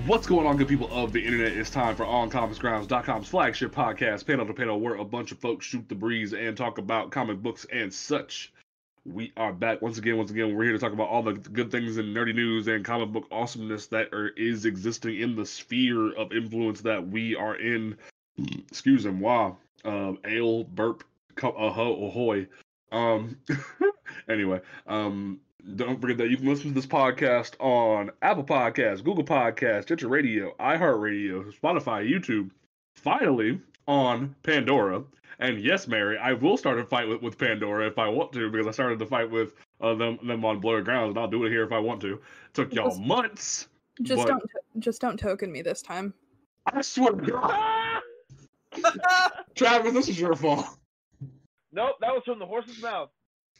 What's going on, good people of the internet? It's time for OnComicsGrounds.com's flagship podcast, Panel to Panel, where a bunch of folks shoot the breeze and talk about comic books and such. We are back once again. We're here to talk about all the good things in nerdy news and comic book awesomeness that is existing in the sphere of influence that we are in. Excuse me, wow. Ale, burp, ahoy. Anyway, don't forget that you can listen to this podcast on Apple Podcasts, Google Podcasts, Stitcher Radio, iHeartRadio, Spotify, YouTube, finally on Pandora. And yes, Mary, I will start a fight with Pandora if I want to, because I started the fight with them on Blurred Grounds, and I'll do it here if I want to. It took y'all months. Just don't token me this time. I swear to God. Travis, this is your fault. Nope, that was from the horse's mouth.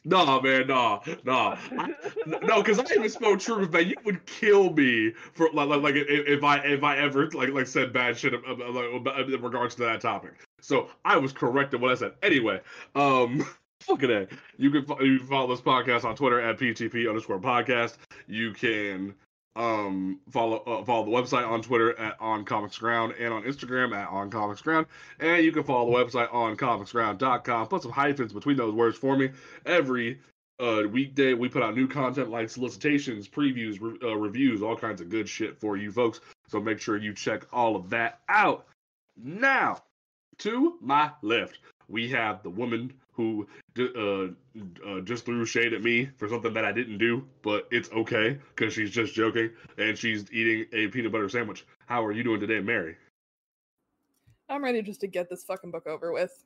No, man, no, because I even spoke truth, man. You would kill me for like if I ever like said bad shit in regards to that topic. So I was correct in what I said. Anyway, fucking A. You can follow this podcast on Twitter at PTP_podcast. You can follow the website on Twitter at OnComicsGround and on Instagram at OnComicsGround, and you can follow the website on ComicsGround.com. Put some hyphens between those words for me. Every weekday we put out new content like solicitations, previews, reviews, all kinds of good shit for you folks. So make sure you check all of that out. Now, to my left, we have the woman who just threw shade at me for something that I didn't do, but it's okay, because she's just joking, and she's eating a peanut butter sandwich. How are you doing today, Mary? I'm ready just to get this fucking book over with.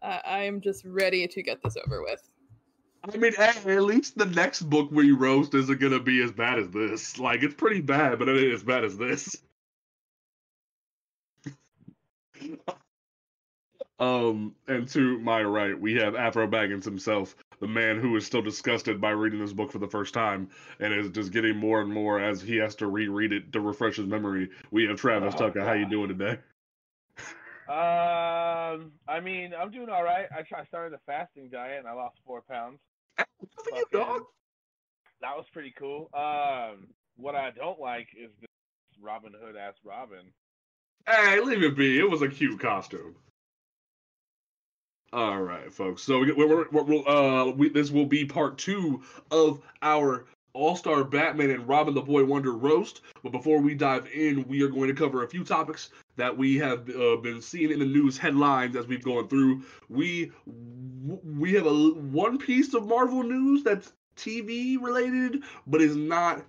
I'm just ready to get this over with. I mean, at least the next book we roast isn't going to be as bad as this. Like, it's pretty bad, but it ain't as bad as this. And to my right, we have Afro Baggins himself, the man who is still disgusted by reading this book for the first time, and is just getting more and more as he has to reread it to refresh his memory. We have Travis Tucker. How you doing today? I mean, I'm doing all right. I started a fasting diet, and I lost 4 pounds. Good for you, dog. That was pretty cool. What I don't like is this Robin Hood-ass Robin. Hey, leave it be. It was a cute costume. All right, folks. So this will be part 2 of our All-Star Batman and Robin the Boy Wonder roast. But before we dive in, we are going to cover a few topics that we have been seeing in the news headlines as we've gone through. We have one piece of Marvel news that's TV related, but is not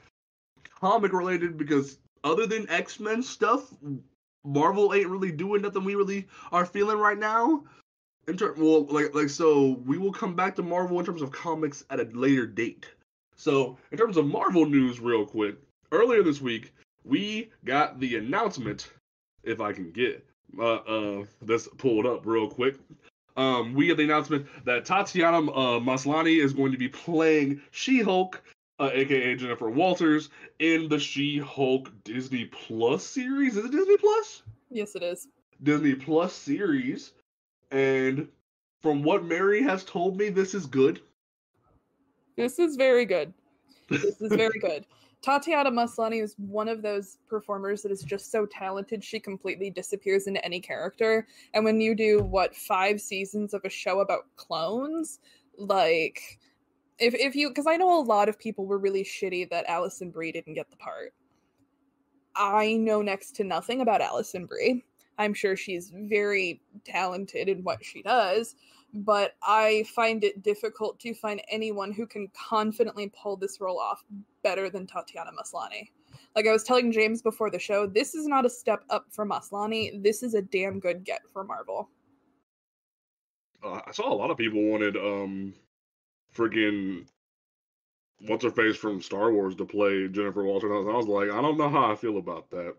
comic related, because other than X-Men stuff, Marvel ain't really doing nothing we really are feeling right now. So we will come back to Marvel in terms of comics at a later date. So in terms of Marvel news, real quick, earlier this week we got the announcement. If I can get this pulled up real quick, we get the announcement that Tatiana Maslany is going to be playing She-Hulk, aka Jennifer Walters, in the She-Hulk Disney Plus series. Is it Disney Plus? Yes, it is. Disney Plus series. And from what Mary has told me, this is good. This is very good. This is very good. Tatiana Maslany is one of those performers that is just so talented, she completely disappears into any character. And when you do, 5 seasons of a show about clones, like, if you, because I know a lot of people were really shitty that Alison Brie didn't get the part. I know next to nothing about Alison Brie. I'm sure she's very talented in what she does, but I find it difficult to find anyone who can confidently pull this role off better than Tatiana Maslany. Like I was telling James before the show, this is not a step up for Maslany. This is a damn good get for Marvel. I saw a lot of people wanted friggin' what's her face from Star Wars to play Jennifer Walters. I was like, I don't know how I feel about that.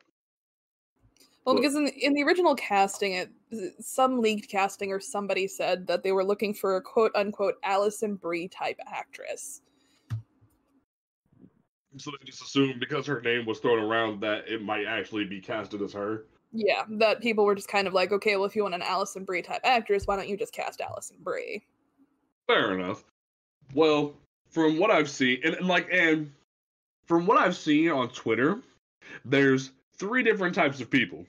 Well, But because in the original casting, some leaked casting or somebody said that they were looking for a quote unquote Alison Brie type actress. so they just assumed because her name was thrown around that it might actually be casted as her. Yeah, that people were just kind of like, okay, well, if you want an Alison Brie type actress, why don't you just cast Alison Brie? Fair enough. Well, from what I've seen, and from what I've seen on Twitter, there's 3 different types of people.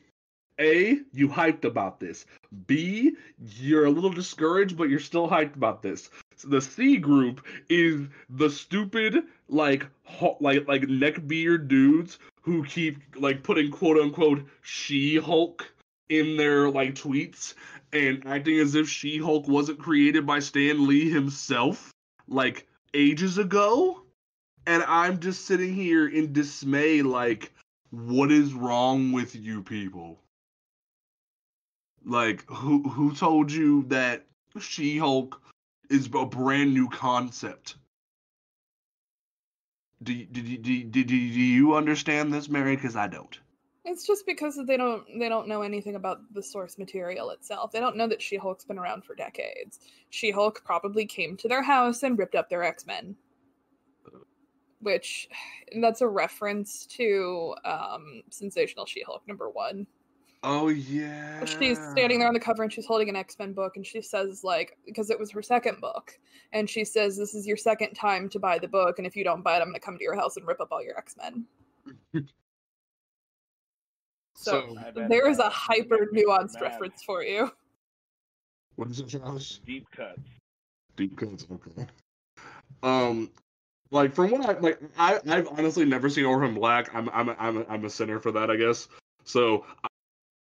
A, you hyped about this. B, you're a little discouraged, but you're still hyped about this. So the C group is the stupid, like neckbeard dudes who keep like putting quote unquote She-Hulk in their like tweets and acting as if She-Hulk wasn't created by Stan Lee himself like ages ago. And I'm just sitting here in dismay, like, what is wrong with you people? Like, who told you that She-Hulk is a brand new concept? Do you understand this, Mary? Because I don't. It's just because they don't know anything about the source material itself. They don't know that She-Hulk's been around for decades. She-Hulk probably came to their house and ripped up their X-Men. Which, that's a reference to Sensational She-Hulk #1. Oh, yeah. She's standing there on the cover and she's holding an X-Men book and she says, like, because it was her second book, and she says, this is your second time to buy the book, and if you don't buy it, I'm going to come to your house and rip up all your X-Men. So there is a hyper nuanced reference for you. What is it, Josh? Deep cuts. Deep cuts, okay. Like from what I've honestly never seen Orphan Black. I'm a sinner for that, I guess. So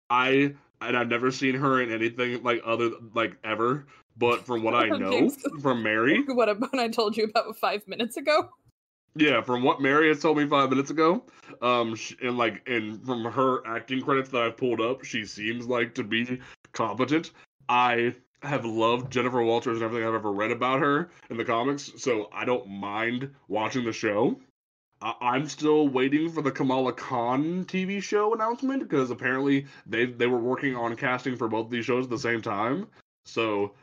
I've never seen her in anything like other like ever. But from what I know from Mary, what I told you about 5 minutes ago. Yeah, from what Mary has told me 5 minutes ago, and from her acting credits that I've pulled up, she seems like to be competent. I have loved Jennifer Walters and everything I've ever read about her in the comics, so I don't mind watching the show. I'm still waiting for the Kamala Khan TV show announcement because apparently they were working on casting for both these shows at the same time. So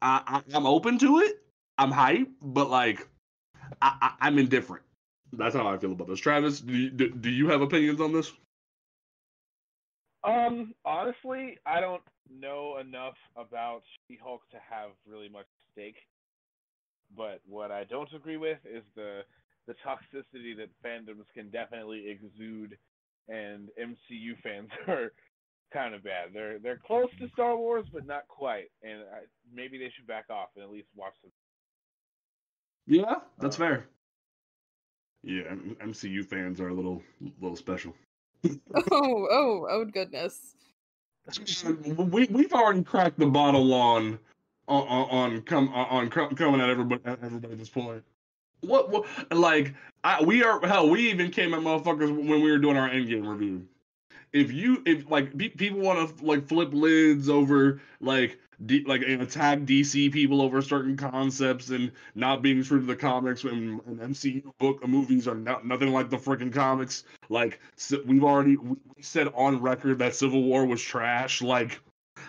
I'm open to it. I'm hyped, but like. I'm indifferent. That's how I feel about this. Travis, do you have opinions on this? Honestly, I don't know enough about She-Hulk to have really much stake. But what I don't agree with is the toxicity that fandoms can definitely exude, and MCU fans are kind of bad. They're close to Star Wars, but not quite. And maybe they should back off and at least watch them. Yeah, that's fair. Yeah, MCU fans are a little special. oh goodness. We've already cracked the bottle on coming at everybody at this point. What like we even came at motherfuckers when we were doing our Endgame review. If like people want to like flip lids over like and attack DC people over certain concepts and not being true to the comics and MCU movies are nothing like the freaking comics. Like we said on record that Civil War was trash. Like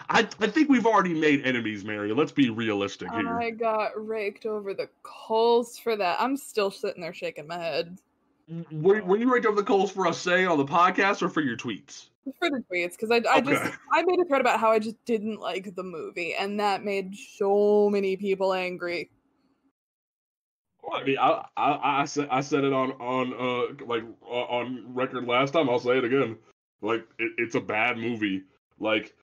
I think we've already made enemies, Mary. Let's be realistic here. I got raked over the coals for that. I'm still sitting there shaking my head. Were you raked over the coals for us saying on the podcast or for your tweets? For the tweets, because I made a thread about how I just didn't like the movie, and that made so many people angry. I mean, I said it on record last time. I'll say it again. Like it's a bad movie. Like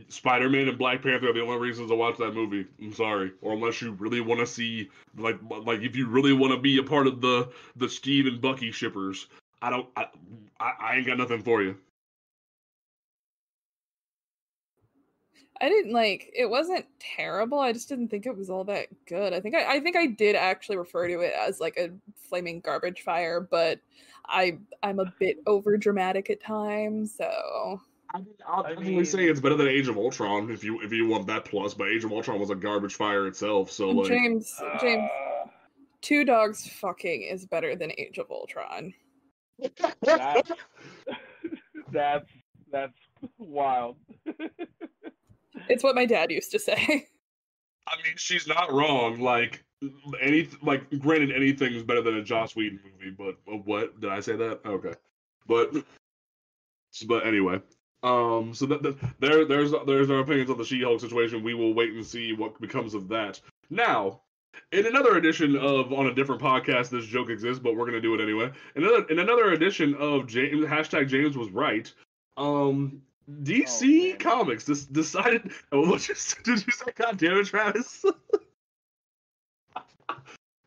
Spider-Man and Black Panther are the only reasons to watch that movie. I'm sorry, or unless you really want to see like if you really want to be a part of the Steve and Bucky shippers. I ain't got nothing for you. I didn't like it. Wasn't terrible. I just didn't think it was all that good. I think I did actually refer to it as like a flaming garbage fire, but I'm a bit over dramatic at times, so I'll definitely say it's better than Age of Ultron if you want that plus. But Age of Ultron was a garbage fire itself, so like James, Two Dogs Fucking is better than Age of Ultron. That's that's wild. It's what my dad used to say. I mean, she's not wrong. Like granted, anything's better than a Joss Whedon movie. But what did I say that? Okay, but anyway, so there's our opinions on the She-Hulk situation. We will wait and see what becomes of that. Now, in another edition of on a different podcast, this joke exists, but we're gonna do it anyway. In another edition of James was right. DC Comics decided. Did you say? God damn it, Travis!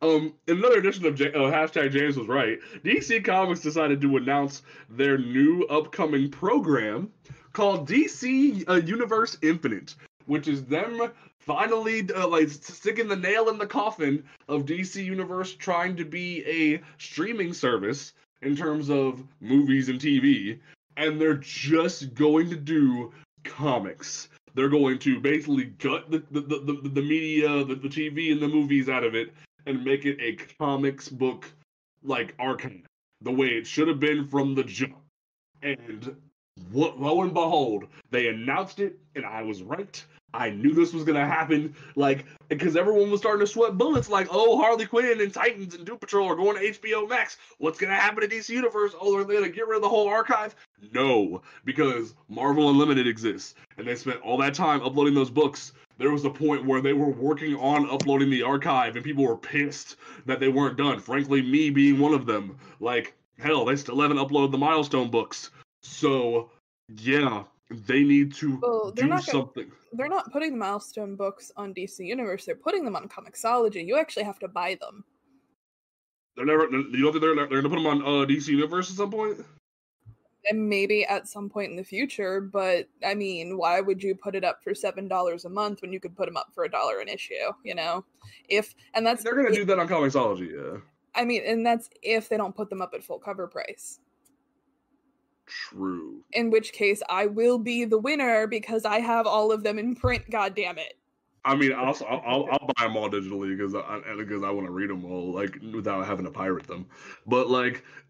In another edition of James was right. DC Comics decided to announce their new upcoming program called DC Universe Infinite, which is them finally sticking the nail in the coffin of DC Universe trying to be a streaming service in terms of movies and TV. And they're just going to do comics. They're going to basically gut the media, the TV, and the movies out of it, and make it a comics book like archive, the way it should have been from the jump. And lo and behold, they announced it, and I was right. I knew this was gonna happen, because everyone was starting to sweat bullets, oh, Harley Quinn and Titans and Doom Patrol are going to HBO Max. What's gonna happen to DC Universe? Oh, are they gonna get rid of the whole archive? No, because Marvel Unlimited exists, and they spent all that time uploading those books. There was a point where they were working on uploading the archive, and people were pissed that they weren't done. Frankly, me being one of them. Hell, they still haven't uploaded the Milestone books. So, yeah, they need to do something. They're not putting the Milestone books on DC Universe. They're putting them on Comixology. You actually have to buy them. You don't think they're going to put them on DC Universe at some point? And maybe at some point in the future, but I mean, why would you put it up for $7 a month when you could put them up for $1 an issue? You know, they're going to do that on Comixology, yeah. I mean, and that's if they don't put them up at full cover price. True. In which case, I will be the winner because I have all of them in print. God damn it! I mean, I'll buy them all digitally because I want to read them all without having to pirate them. But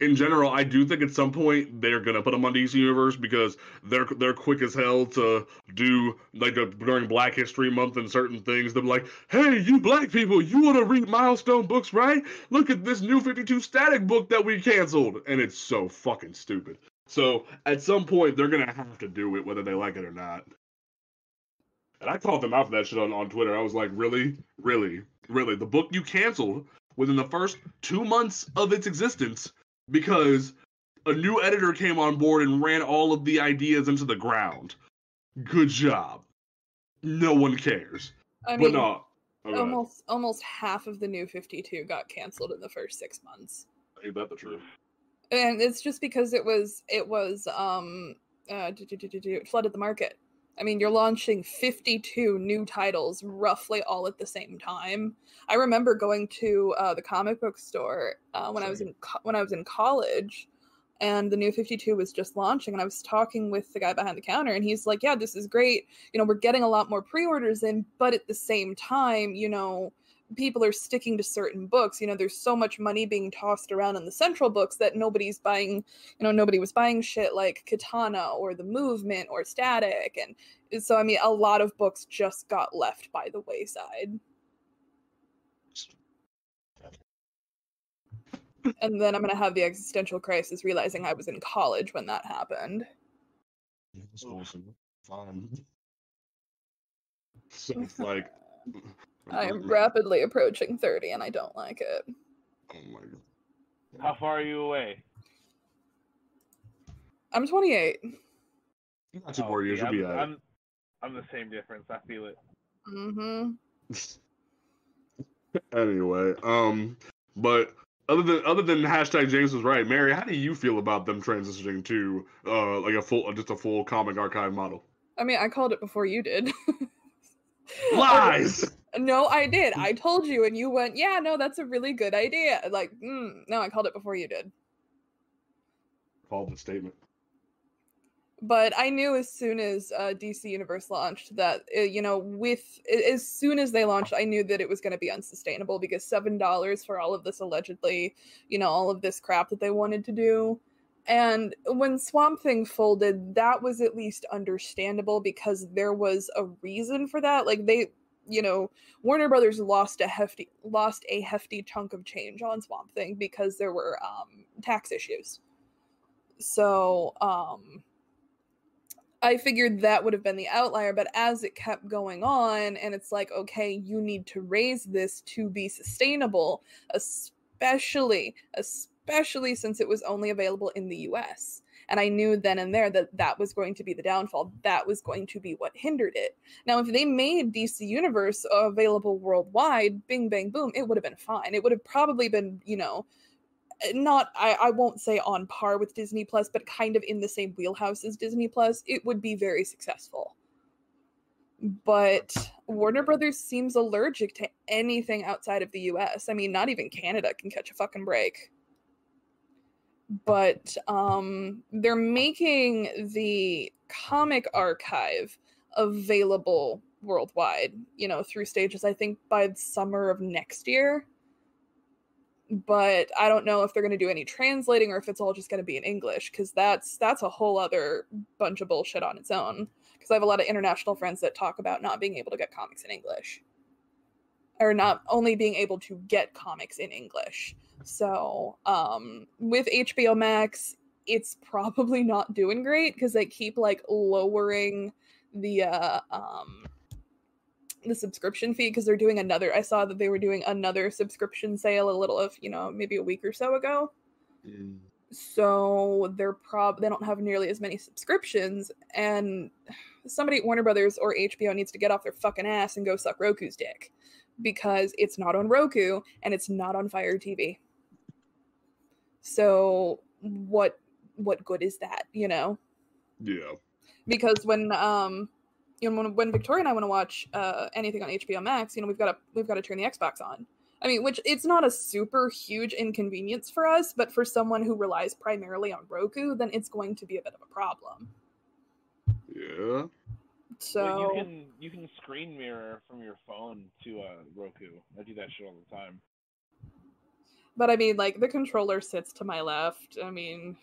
in general, I do think at some point they're gonna put them on DC Universe because they're quick as hell to do during Black History Month and certain things. They're like, hey, you black people, you want to read Milestone books, right? Look at this new 52 Static book that we canceled, and it's so fucking stupid. So at some point they're gonna have to do it whether they like it or not. And I called them out for that shit on Twitter. I was like, really? Really? Really? The book you canceled within the first 2 months of its existence because a new editor came on board and ran all of the ideas into the ground. Good job. No one cares. I mean, almost half of the New 52 got canceled in the first 6 months. Ain't that the truth? And it's just because it flooded the market. I mean, you're launching 52 new titles roughly all at the same time. I remember going to the comic book store when I was in college, and the New 52 was just launching, and I was talking with the guy behind the counter, and he's like, "Yeah, this is great. We're getting a lot more pre-orders in, but at the same time, people are sticking to certain books. There's so much money being tossed around in the central books that nobody's buying, nobody was buying shit like Katana or The Movement or Static. And so, I mean, a lot of books just got left by the wayside. And then I'm going to have the existential crisis realizing I was in college when that happened. That's awesome. Fine. So it's like... I am rapidly approaching 30 and I don't like it. Oh my god. How far are you away? I'm 28. Not 2 more years, you'll be at it. I'm the same difference. I feel it. Mm-hmm. Anyway, but other than hashtag James was right, Mary, how do you feel about them transitioning to a full comic archive model? I mean, I called it before you did. Lies! No, I did. I told you, and you went, yeah, no, that's a really good idea. Like, no, I called it before you did. Called the statement. But I knew as soon as DC Universe launched that, as soon as they launched, I knew that it was going to be unsustainable because $7 for all of this allegedly, all of this crap that they wanted to do. And when Swamp Thing folded, that was at least understandable because there was a reason for that. Like Warner Brothers lost a hefty chunk of change on Swamp Thing because there were tax issues. So, I figured that would have been the outlier, but as it kept going on, and it's like, okay, you need to raise this to be sustainable, especially since it was only available in the US. And I knew then and there that that was going to be the downfall. That was going to be what hindered it. Now, if they made DC Universe available worldwide, bing, bang, boom, it would have been fine. It would have probably been, not I won't say on par with Disney Plus, but kind of in the same wheelhouse as Disney Plus. It would be very successful. But Warner Brothers seems allergic to anything outside of the US. I mean, not even Canada can catch a fucking break. But they're making the comic archive available worldwide, through stages, I think by the summer of next year. But I don't know if they're going to do any translating or if it's all just going to be in English, because that's a whole other bunch of bullshit on its own. Because I have a lot of international friends that talk about not being able to get comics in English. Or not only being able to get comics in English. So with HBO Max, it's probably not doing great because they keep lowering the subscription fee because they're doing I saw that they were doing another subscription sale maybe a week or so ago. So they don't have nearly as many subscriptions, and somebody at Warner Brothers or HBO needs to get off their fucking ass and go suck Roku's dick, because it's not on Roku and it's not on Fire TV. So what good is that, Yeah. Because when when Victoria and I want to watch anything on HBO Max, we've got to turn the Xbox on. I mean, which it's not a super huge inconvenience for us, but for someone who relies primarily on Roku, then it's going to be a bit of a problem. Yeah. So well, you can screen mirror from your phone to Roku. I do that shit all the time. But I mean, the controller sits to my left. I mean,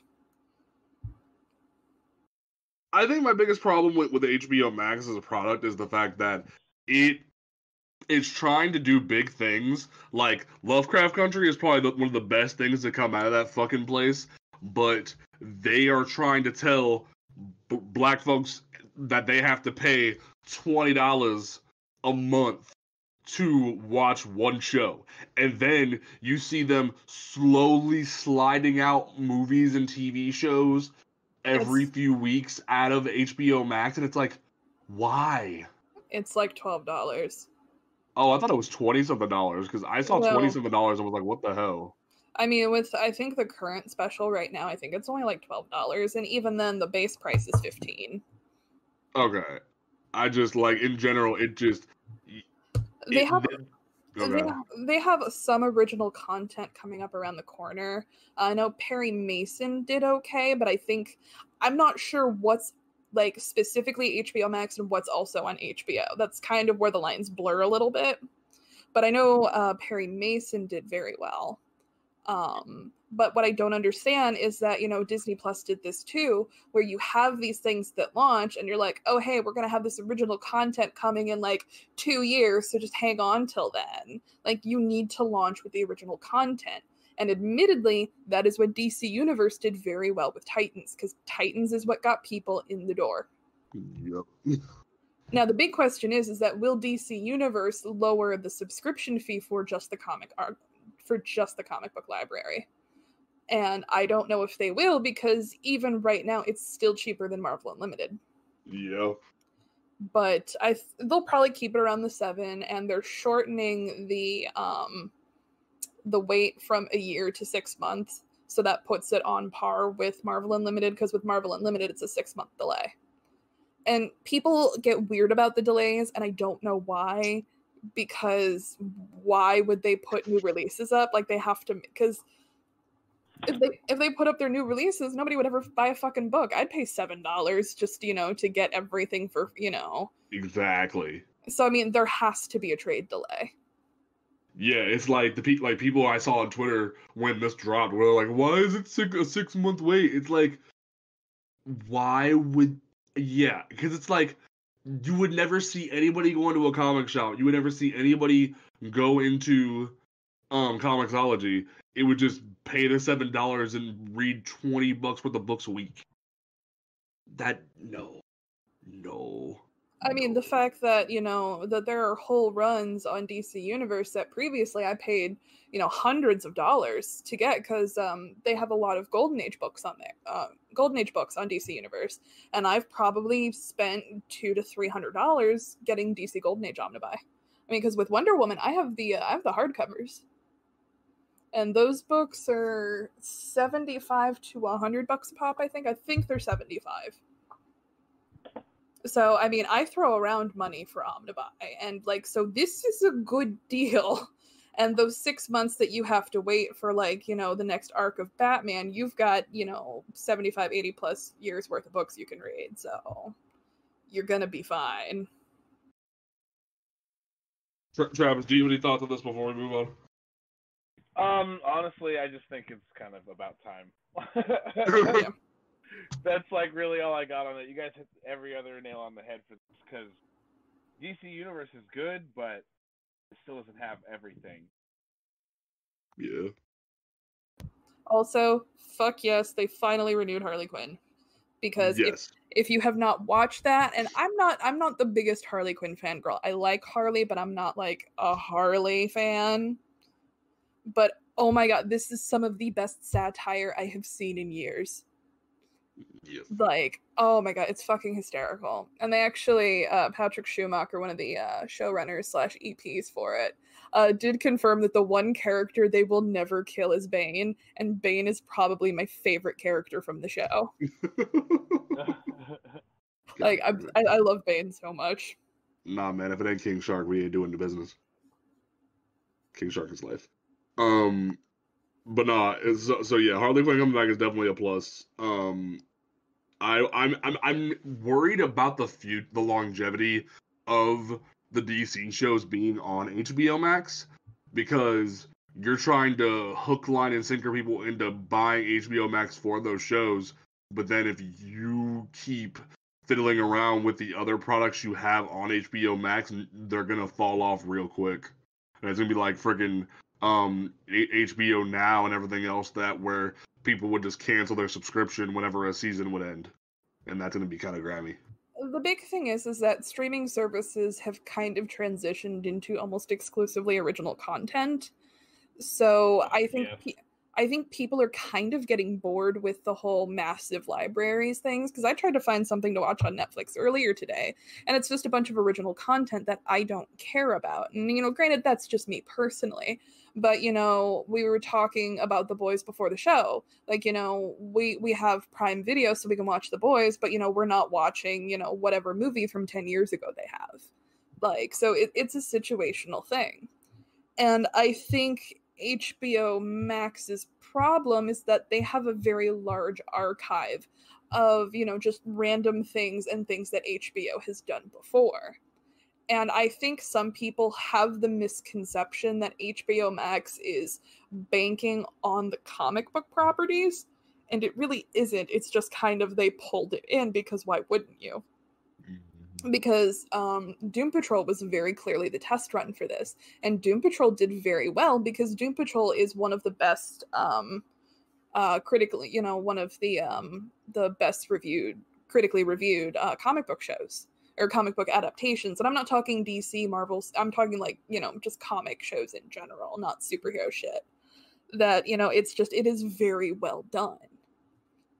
I think my biggest problem with HBO Max as a product is the fact that it's trying to do big things. Like, Lovecraft Country is probably one of the best things to come out of that fucking place, but they are trying to tell black folks that they have to pay $20 a month to watch one show. And then you see them slowly sliding out movies and TV shows every few weeks out of HBO Max, and it's like, why? It's like $12. Oh, I thought it was $20-something, because I saw $20-something and was like, what the hell? I mean, I think the current special right now, I think it's only like $12, and even then the base price is $15. Okay. I just, in general, it just... They have some original content coming up around the corner. I know Perry Mason did okay, but I'm not sure what's specifically HBO Max and what's also on HBO. That's kind of where the lines blur a little bit. But I know Perry Mason did very well. But what I don't understand is that, Disney Plus did this too, where you have these things that launch and you're like, oh, hey, we're going to have this original content coming in 2 years. So just hang on till then. You need to launch with the original content. And admittedly, that is what DC Universe did very well with Titans, because Titans is what got people in the door. Yep. Now, the big question is that will DC Universe lower the subscription fee for just the comic book library? And I don't know if they will, because even right now, it's still cheaper than Marvel Unlimited. Yeah. But they'll probably keep it around the $7, and they're shortening the wait from a year to 6 months, so that puts it on par with Marvel Unlimited, because with Marvel Unlimited, it's a 6-month delay. And people get weird about the delays, and I don't know why, because why would they put new releases up? Like, they have to, because if they put up their new releases, nobody would ever buy a fucking book. I'd pay $7 just, to get everything for, Exactly. So, I mean, there has to be a trade delay. Yeah, it's like people I saw on Twitter when this dropped were like, why is it a 6-month wait? It's like, why would, yeah, because it's like, you would never see anybody go into a comic shop. You would never see anybody go into Comixology. It would just pay the $7 and read $20 worth of books a week. No. I mean, the fact that, that there are whole runs on DC Universe that previously I paid, hundreds of dollars to get, because they have a lot of Golden Age books on there, Golden Age books on DC Universe, and I've probably spent $200 to $300 getting DC Golden Age Omnibuy. I mean, because with Wonder Woman, I have the hardcovers, and those books are $75 to $100 a pop. I think they're 75. So, I mean, I throw around money for Omnibuy, and so this is a good deal. And those 6 months that you have to wait for, the next arc of Batman, you've got, 75, 80 plus years worth of books you can read. So you're going to be fine. Travis, do you have any thoughts on this before we move on? Honestly, I just think it's kind of about time. Yeah. That's really all I got on it. You guys hit every other nail on the head for this, because DC Universe is good, but it still doesn't have everything. Yeah. Also, fuck yes, they finally renewed Harley Quinn. Because yes. if you have not watched that, and I'm not the biggest Harley Quinn fangirl. I like Harley, but I'm not a Harley fan. But oh my god, this is some of the best satire I have seen in years. Yes. Oh my god, it's fucking hysterical. And they actually, Patrick Schumacher, one of the showrunners / EPs for it, did confirm that the one character they will never kill is Bane, and Bane is probably my favorite character from the show. I love Bane so much. Nah, man, if it ain't King Shark, we ain't doing the business. King Shark is life. But nah, so yeah, Harley Quinn coming back is definitely a plus. I'm worried about the longevity of the DC shows being on HBO Max, because you're trying to hook, line, and sinker people into buying HBO Max for those shows, but then if you keep fiddling around with the other products you have on HBO Max, they're gonna fall off real quick, and it's gonna be like freaking HBO Now and everything else where people would just cancel their subscription whenever a season would end, and that's going to be kind of grimy. The big thing is that streaming services have kind of transitioned into almost exclusively original content. So I think people are kind of getting bored with the whole massive libraries things, because I tried to find something to watch on Netflix earlier today, and it's just a bunch of original content that I don't care about. And, granted, that's just me personally, but, we were talking about The Boys before the show. We have Prime Video so we can watch The Boys, but, we're not watching, whatever movie from 10 years ago they have. So it's a situational thing. And I think HBO Max's problem is that they have a very large archive of, just random things and things that HBO has done before. And I think some people have the misconception that HBO Max is banking on the comic book properties, and it really isn't. It's just kind of they pulled it in because why wouldn't you? Because Doom Patrol was very clearly the test run for this, and Doom Patrol did very well because Doom Patrol is one of the best critically, one of the best critically reviewed comic book shows or comic book adaptations. And I'm not talking DC, Marvel, I'm talking just comic shows in general, not superhero shit. That, it is very well done.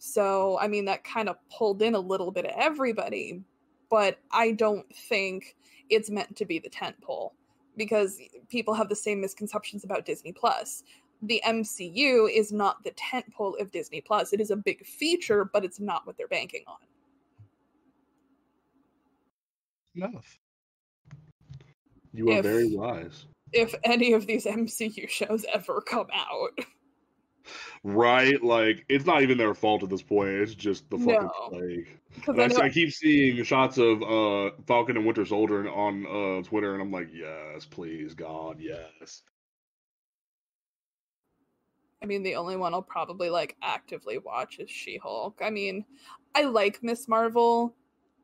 So, I mean, that kind of pulled in a little bit of everybody, but I don't think it's meant to be the tentpole, because people have the same misconceptions about Disney Plus. The MCU is not the tentpole of Disney Plus. It is a big feature, but it's not what they're banking on. enough. You are very wise. If any of these MCU shows ever come out. Right? Like, it's not even their fault at this point. It's just the fucking plague. And I keep seeing shots of Falcon and Winter Soldier on Twitter, and I'm like, yes, please, God, yes. I mean, the only one I'll probably, like, actively watch is She-Hulk. I mean, I like Miss Marvel,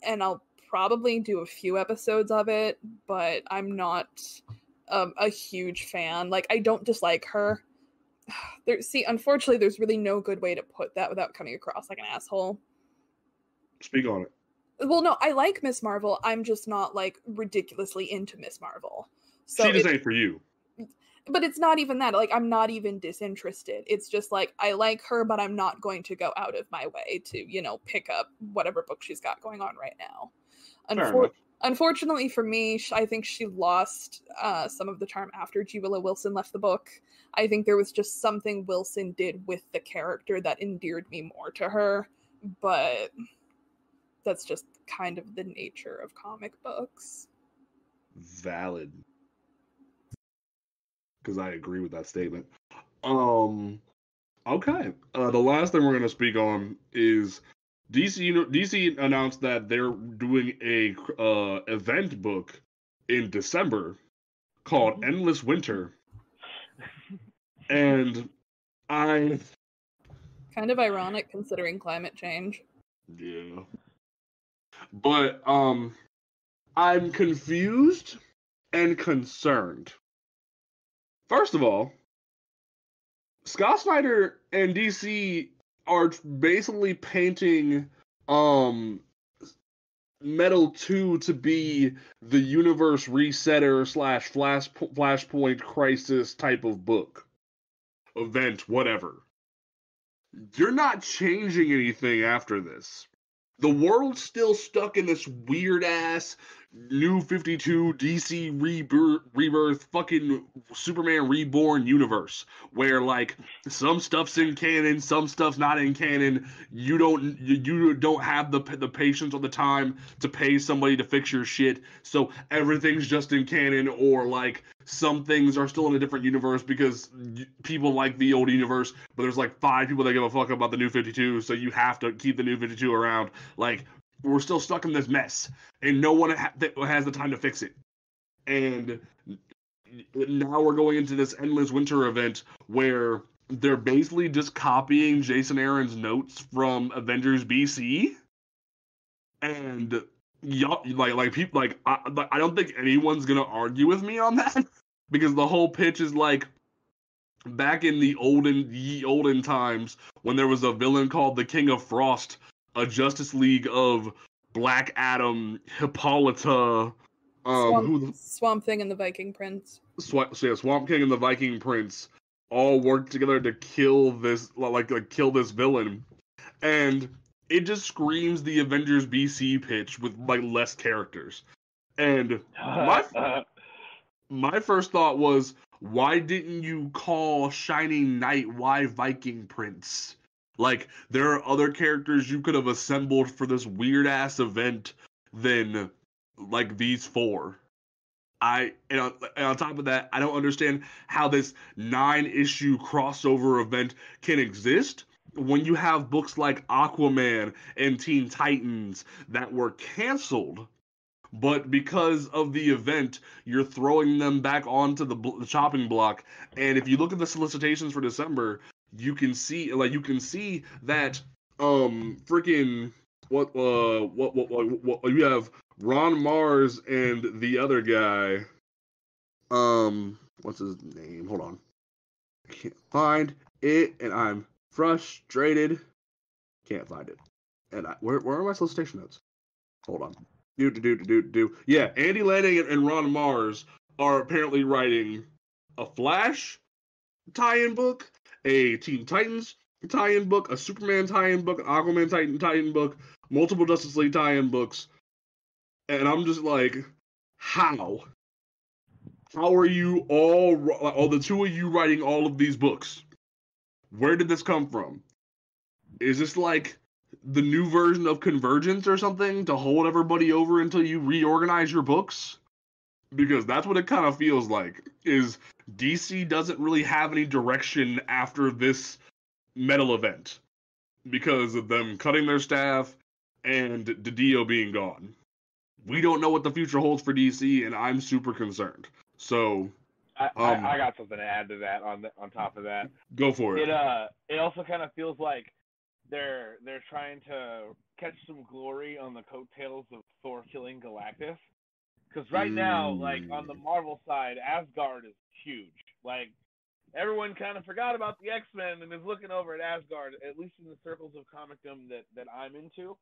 and I'll probably do a few episodes of it, but I'm not a huge fan. Like, I don't dislike her. Unfortunately, there's really no good way to put that without coming across like an asshole. Speak on it. Well, no, I like Miss Marvel. I'm just not, like, ridiculously into Miss Marvel. So she just ain't for you. But it's not even that. Like, I'm not even disinterested. It's just, like, I like her, but I'm not going to go out of my way to, you know, pick up whatever book she's got going on right now. Unfortunately for me, I think she lost some of the charm after G. Willow Wilson left the book. I think there was just something Wilson did with the character that endeared me more to her. But that's just kind of the nature of comic books. Valid. Because I agree with that statement. Okay. The last thing we're going to speak on is DC announced that they're doing a event book in December called Endless Winter. And kind of ironic considering climate change. Yeah. But I'm confused and concerned. First of all, Scott Snyder and DC are basically painting Metal 2 to be the universe resetter / Flashpoint Crisis type of book. Event, whatever. You're not changing anything after this. The world's still stuck in this weird-ass New 52 DC rebirth fucking Superman Reborn universe where, like, some stuff's in canon, some stuff's not in canon. You don't have the patience or the time to pay somebody to fix your shit, so everything's just in canon, or, like, some things are still in a different universe because people like the old universe, but there's, like, 5 people that give a fuck about the New 52, so you have to keep the New 52 around. Like, we're still stuck in this mess, and no one has the time to fix it. And now we're going into this Endless Winter event where they're basically just copying Jason Aaron's notes from Avengers BC. And people I don't think anyone's gonna argue with me on that because the whole pitch is like back in the olden times when there was a villain called the King of Frost, a Justice League of Black Adam, Hippolyta, Swamp Thing and the Viking Prince. Swamp King and the Viking Prince all worked together to kill this kill this villain, and it just screams the Avengers BC pitch with like less characters. And my first thought was, why didn't you call Shining Knight why Viking Prince? Like, there are other characters you could have assembled for this weird-ass event than, like, these 4. And on top of that, I don't understand how this 9-issue crossover event can exist when you have books like Aquaman and Teen Titans that were canceled, but because of the event, you're throwing them back onto the chopping block. And if you look at the solicitations for December, you can see that freaking what you have Ron Mars and the other guy, what's his name? Hold on, I can't find it, and I'm frustrated. Can't find it. And where are my solicitation notes? Hold on. Yeah, Andy Lanning and Ron Mars are apparently writing a Flash tie-in book, a Teen Titans tie-in book, a Superman tie-in book, an Aquaman tie-in book, multiple Justice League tie-in books, and I'm just like, how? How are you all the 2 of you writing all of these books? Where did this come from? Is this like the new version of Convergence or something to hold everybody over until you reorganize your books? Because that's what it kind of feels like, is DC doesn't really have any direction after this metal event because of them cutting their staff and Didio being gone. We don't know what the future holds for DC, and I'm super concerned. So, I got something to add to that on top of that. Go for it. It also kind of feels like they're trying to catch some glory on the coattails of Thor killing Galactus. Because right now, like, on the Marvel side, Asgard is huge. Like, everyone kind of forgot about the X-Men and is looking over at Asgard, at least in the circles of comicdom that I'm into.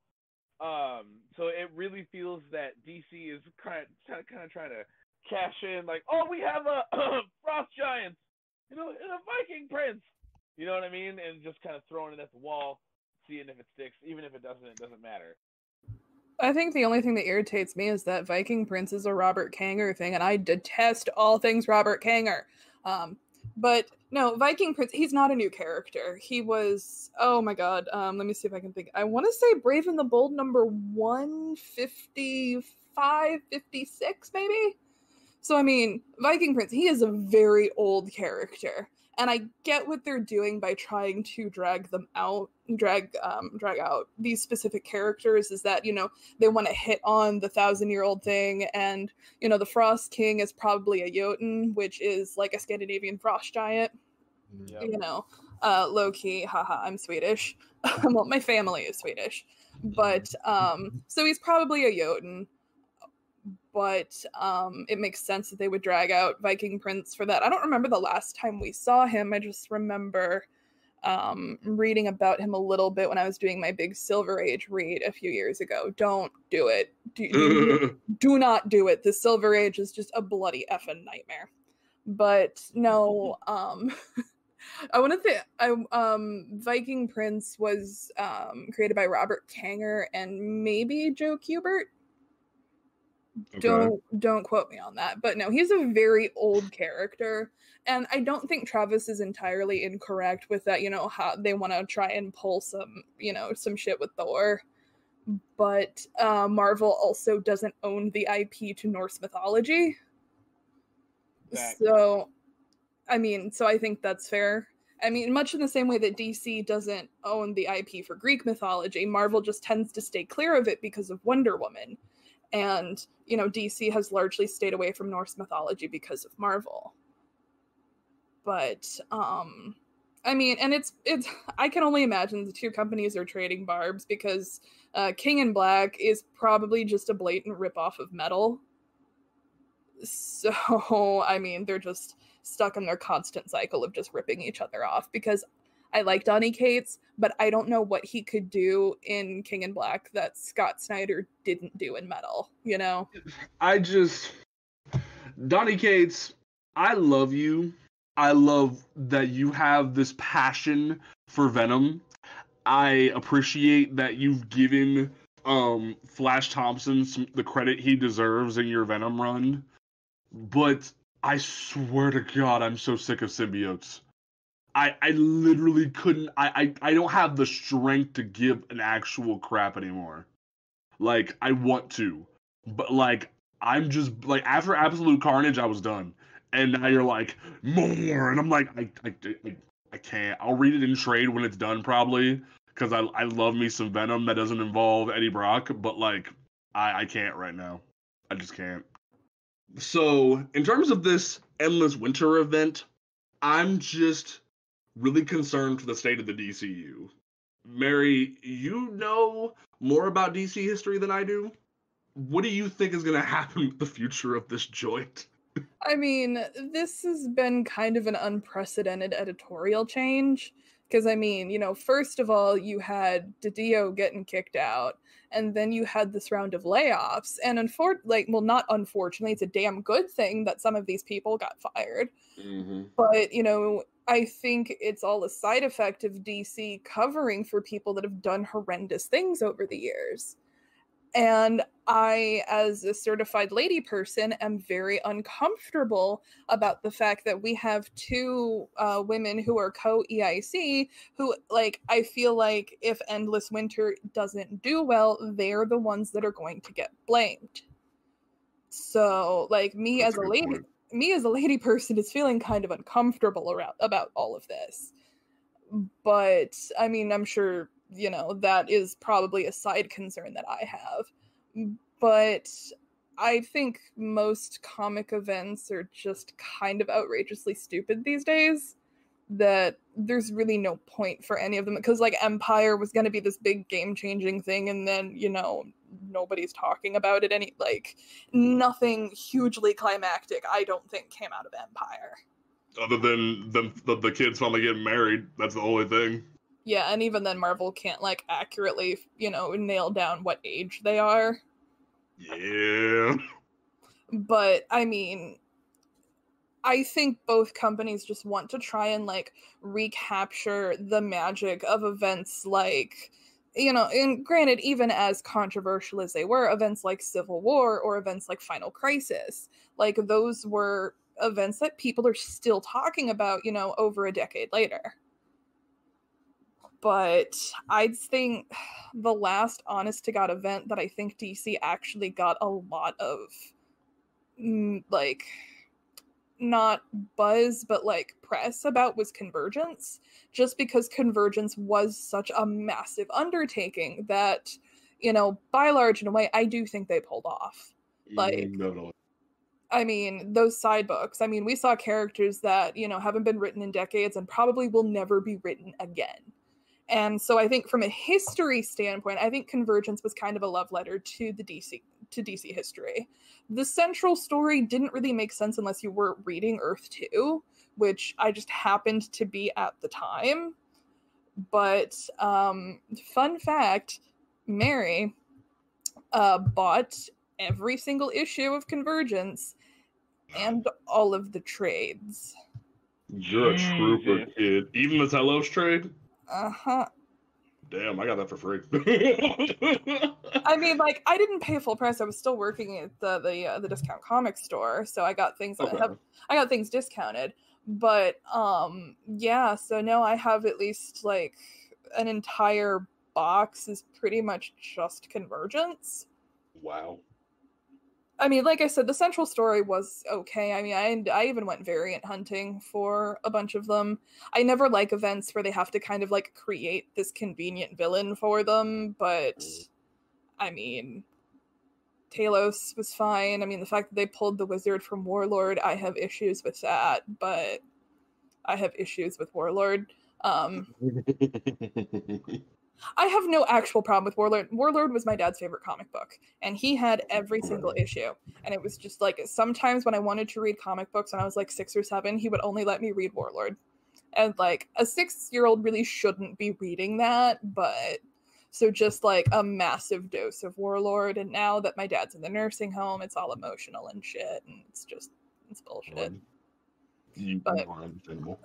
So it really feels that DC is kind of trying to cash in, like, oh, we have a Frost Giants, and a Viking Prince. You know what I mean? And just kind of throwing it at the wall, seeing if it sticks. Even if it doesn't matter. I think the only thing that irritates me is that Viking Prince is a Robert Kanger thing, and I detest all things Robert Kanger. But no, Viking Prince, he's not a new character. He was, oh my god, let me see if I can think. I want to say Brave and the Bold number 155, 56, maybe? So, I mean, Viking Prince, he is a very old character. And I get what they're doing by trying to drag out these specific characters, is that, they want to hit on the 1,000-year-old thing, and, the Frost King is probably a Jotun, which is like a Scandinavian frost giant. Yep. Low-key, haha, I'm Swedish. Well, my family is Swedish. But, so he's probably a Jotun. But it makes sense that they would drag out Viking Prince for that. I don't remember the last time we saw him. I just remember reading about him a little bit when I was doing my big Silver Age read a few years ago. Don't do it. Do not do it. The Silver Age is just a bloody effing nightmare. But no, I want to think Viking Prince was created by Robert Kanger and maybe Joe Kubert. Okay. Don't quote me on that, but no, he's a very old character, and I don't think Travis is entirely incorrect with that. How they want to try and pull some shit with Thor, but Marvel also doesn't own the IP to Norse mythology. Exactly. So I think that's fair. Much in the same way that DC doesn't own the IP for Greek mythology, Marvel just tends to stay clear of it because of Wonder Woman. And, DC has largely stayed away from Norse mythology because of Marvel. But, and it's I can only imagine the two companies are trading barbs because King in Black is probably just a blatant ripoff of Metal. So, they're just stuck in their constant cycle of just ripping each other off, because I like Donny Cates, but I don't know what he could do in King in Black that Scott Snyder didn't do in Metal, Donny Cates, I love you. I love that you have this passion for Venom. I appreciate that you've given Flash Thompson the credit he deserves in your Venom run. But I swear to God, I'm so sick of symbiotes. I literally couldn't. I don't have the strength to give an actual crap anymore. Like, I want to, but like, I'm just like, after Absolute Carnage, I was done, and now you're like more, and I'm like, I can't. I'll read it in trade when it's done, probably, because I love me some Venom that doesn't involve Eddie Brock, but like, I can't right now. I just can't. So, in terms of this Endless Winter event, I'm just really concerned for the state of the DCU. Mary, you know more about DC history than I do. What do you think is going to happen with the future of this joint? This has been kind of an unprecedented editorial change. Because, first of all, you had Didio getting kicked out, and then you had this round of layoffs. And not unfortunately, it's a damn good thing that some of these people got fired. Mm-hmm. But, I think it's all a side effect of DC covering for people that have done horrendous things over the years. And I, as a certified lady person, am very uncomfortable about the fact that we have two women who are co-EIC who, like, I feel like if Endless Winter doesn't do well, they're the ones that are going to get blamed. So, like, me as a lady person is feeling kind of uncomfortable about all of this. But I mean, I'm sure, you know, that is probably a side concern that I have. But I think most comic events are just kind of outrageously stupid these days, that there's really no point for any of them, because like Empire was going to be this big game-changing thing, and then, you know, nobody's talking about it any, like, nothing hugely climactic I don't think came out of Empire. Other than the kids finally getting married, that's the only thing. Yeah, and even then Marvel can't, like, accurately, you know, nail down what age they are. Yeah. But I mean, I think both companies just want to try and, like, recapture the magic of events like, you know, and granted, even as controversial as they were, events like Civil War or events like Final Crisis, like, those were events that people are still talking about, you know, over a decade later. But I think the last honest to God event that I think DC actually got a lot of, like, not buzz, but like press about was Convergence, just because Convergence was such a massive undertaking that, you know, by large, in a way, I do think they pulled off. Like, No. I mean, those side books, I mean, we saw characters that, you know, haven't been written in decades and probably will never be written again. And so I think from a history standpoint, I think Convergence was kind of a love letter to the DC history. The central story didn't really make sense unless you were reading Earth 2, which I just happened to be at the time. But fun fact, Mary bought every single issue of Convergence and all of the trades. You're a trooper, kid. Even the Telos trade? Uh-huh. Damn, I got that for free. I mean, like, I didn't pay full price. I was still working at the discount comic store, so I got things I got things discounted. But yeah, so no, I have at least like an entire box is pretty much just Convergence. Wow. I mean, like I said, the central story was okay. I mean, I even went variant hunting for a bunch of them. I never like events where they have to kind of like create this convenient villain for them, but I mean, Talos was fine. I mean, the fact that they pulled the wizard from Warlord, I have issues with that, but I have issues with Warlord. I have no actual problem with Warlord. Warlord was my dad's favorite comic book, and he had every single issue. And it was just like, sometimes when I wanted to read comic books when I was like 6 or 7, he would only let me read Warlord. And like, a 6-year-old really shouldn't be reading that, but so just like a massive dose of Warlord. And now that my dad's in the nursing home, it's all emotional and shit, and it's bullshit.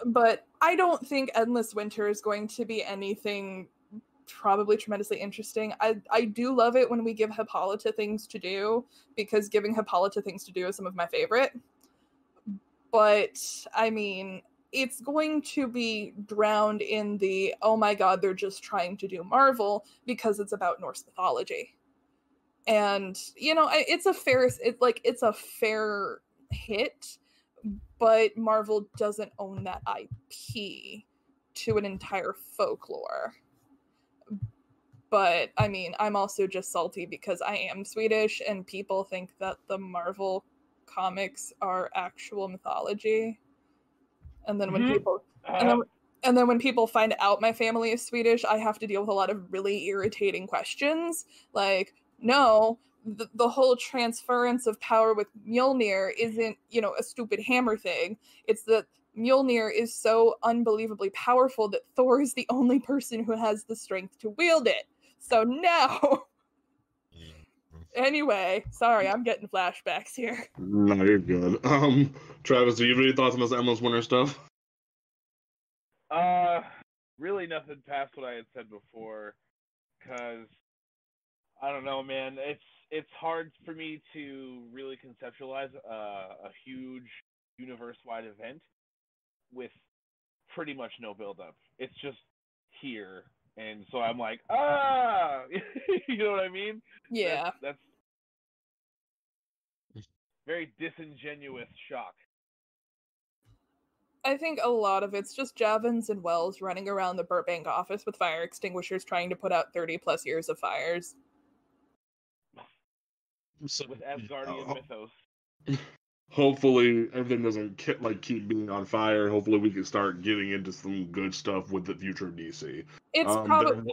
But I don't think Endless Winter is going to be anything probably tremendously interesting. I do love it when we give Hippolyta things to do, because giving Hippolyta things to do is some of my favorite. But I mean, it's going to be drowned in the, oh my god, they're just trying to do Marvel, because it's about Norse mythology. And you know, it's a fair hit, but Marvel doesn't own that IP to an entire folklore. But I mean, I'm also just salty because I am Swedish and people think that the Marvel comics are actual mythology. And then when people and then when people find out my family is Swedish, I have to deal with a lot of really irritating questions. Like, no, the whole transference of power with Mjolnir isn't, you know, a stupid hammer thing. It's that Mjolnir is so unbelievably powerful that Thor is the only person who has the strength to wield it. So no. Anyway, sorry, I'm getting flashbacks here. No, you're good. Travis, do you have any thoughts on this Endless Winter stuff? Really nothing past what I had said before, because I don't know, man. It's hard for me to really conceptualize a huge universe-wide event with pretty much no build-up. It's just here, and so I'm like, ah, you know what I mean? Yeah. That's very disingenuous shock. I think a lot of it's just Javins and Wells running around the Burbank office with fire extinguishers trying to put out 30 plus years of fires. So, With Asgardian mythos. Hopefully everything doesn't keep being on fire. Hopefully we can start getting into some good stuff with the future DC. It's Go ahead.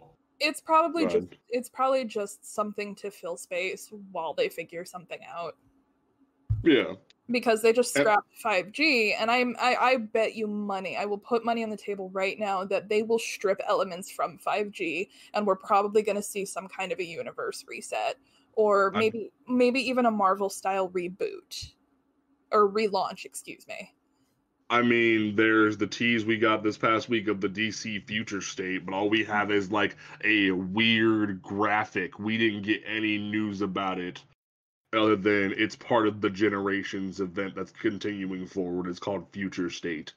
probably just something to fill space while they figure something out. Yeah. Because they just scrapped 5G, and I bet you money, I will put money on the table right now that they will strip elements from 5G, and we're probably going to see some kind of a universe reset, or maybe even a Marvel-style reboot. Or relaunch, excuse me. I mean, there's the tease we got this past week of the DC future state, but all we have is like a weird graphic. We didn't get any news about it other than it's part of the Generations event that's continuing forward. It's called Future State.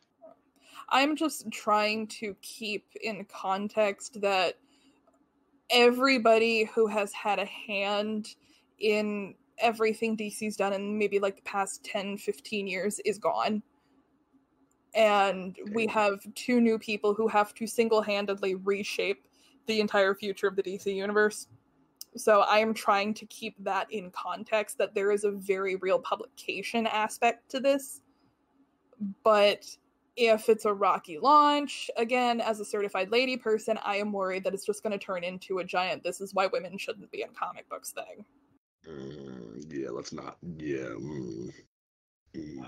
I'm just trying to keep in context that everybody who has had a hand in everything DC's done in maybe like the past 10, 15 years is gone. And we have two new people who have to single-handedly reshape the entire future of the DC universe. So I am trying to keep that in context, that there is a very real publication aspect to this. But if it's a rocky launch, again, as a certified lady person, I am worried that it's just going to turn into a giant "this is why women shouldn't be in comic books" thing. Yeah, let's not. Yeah. They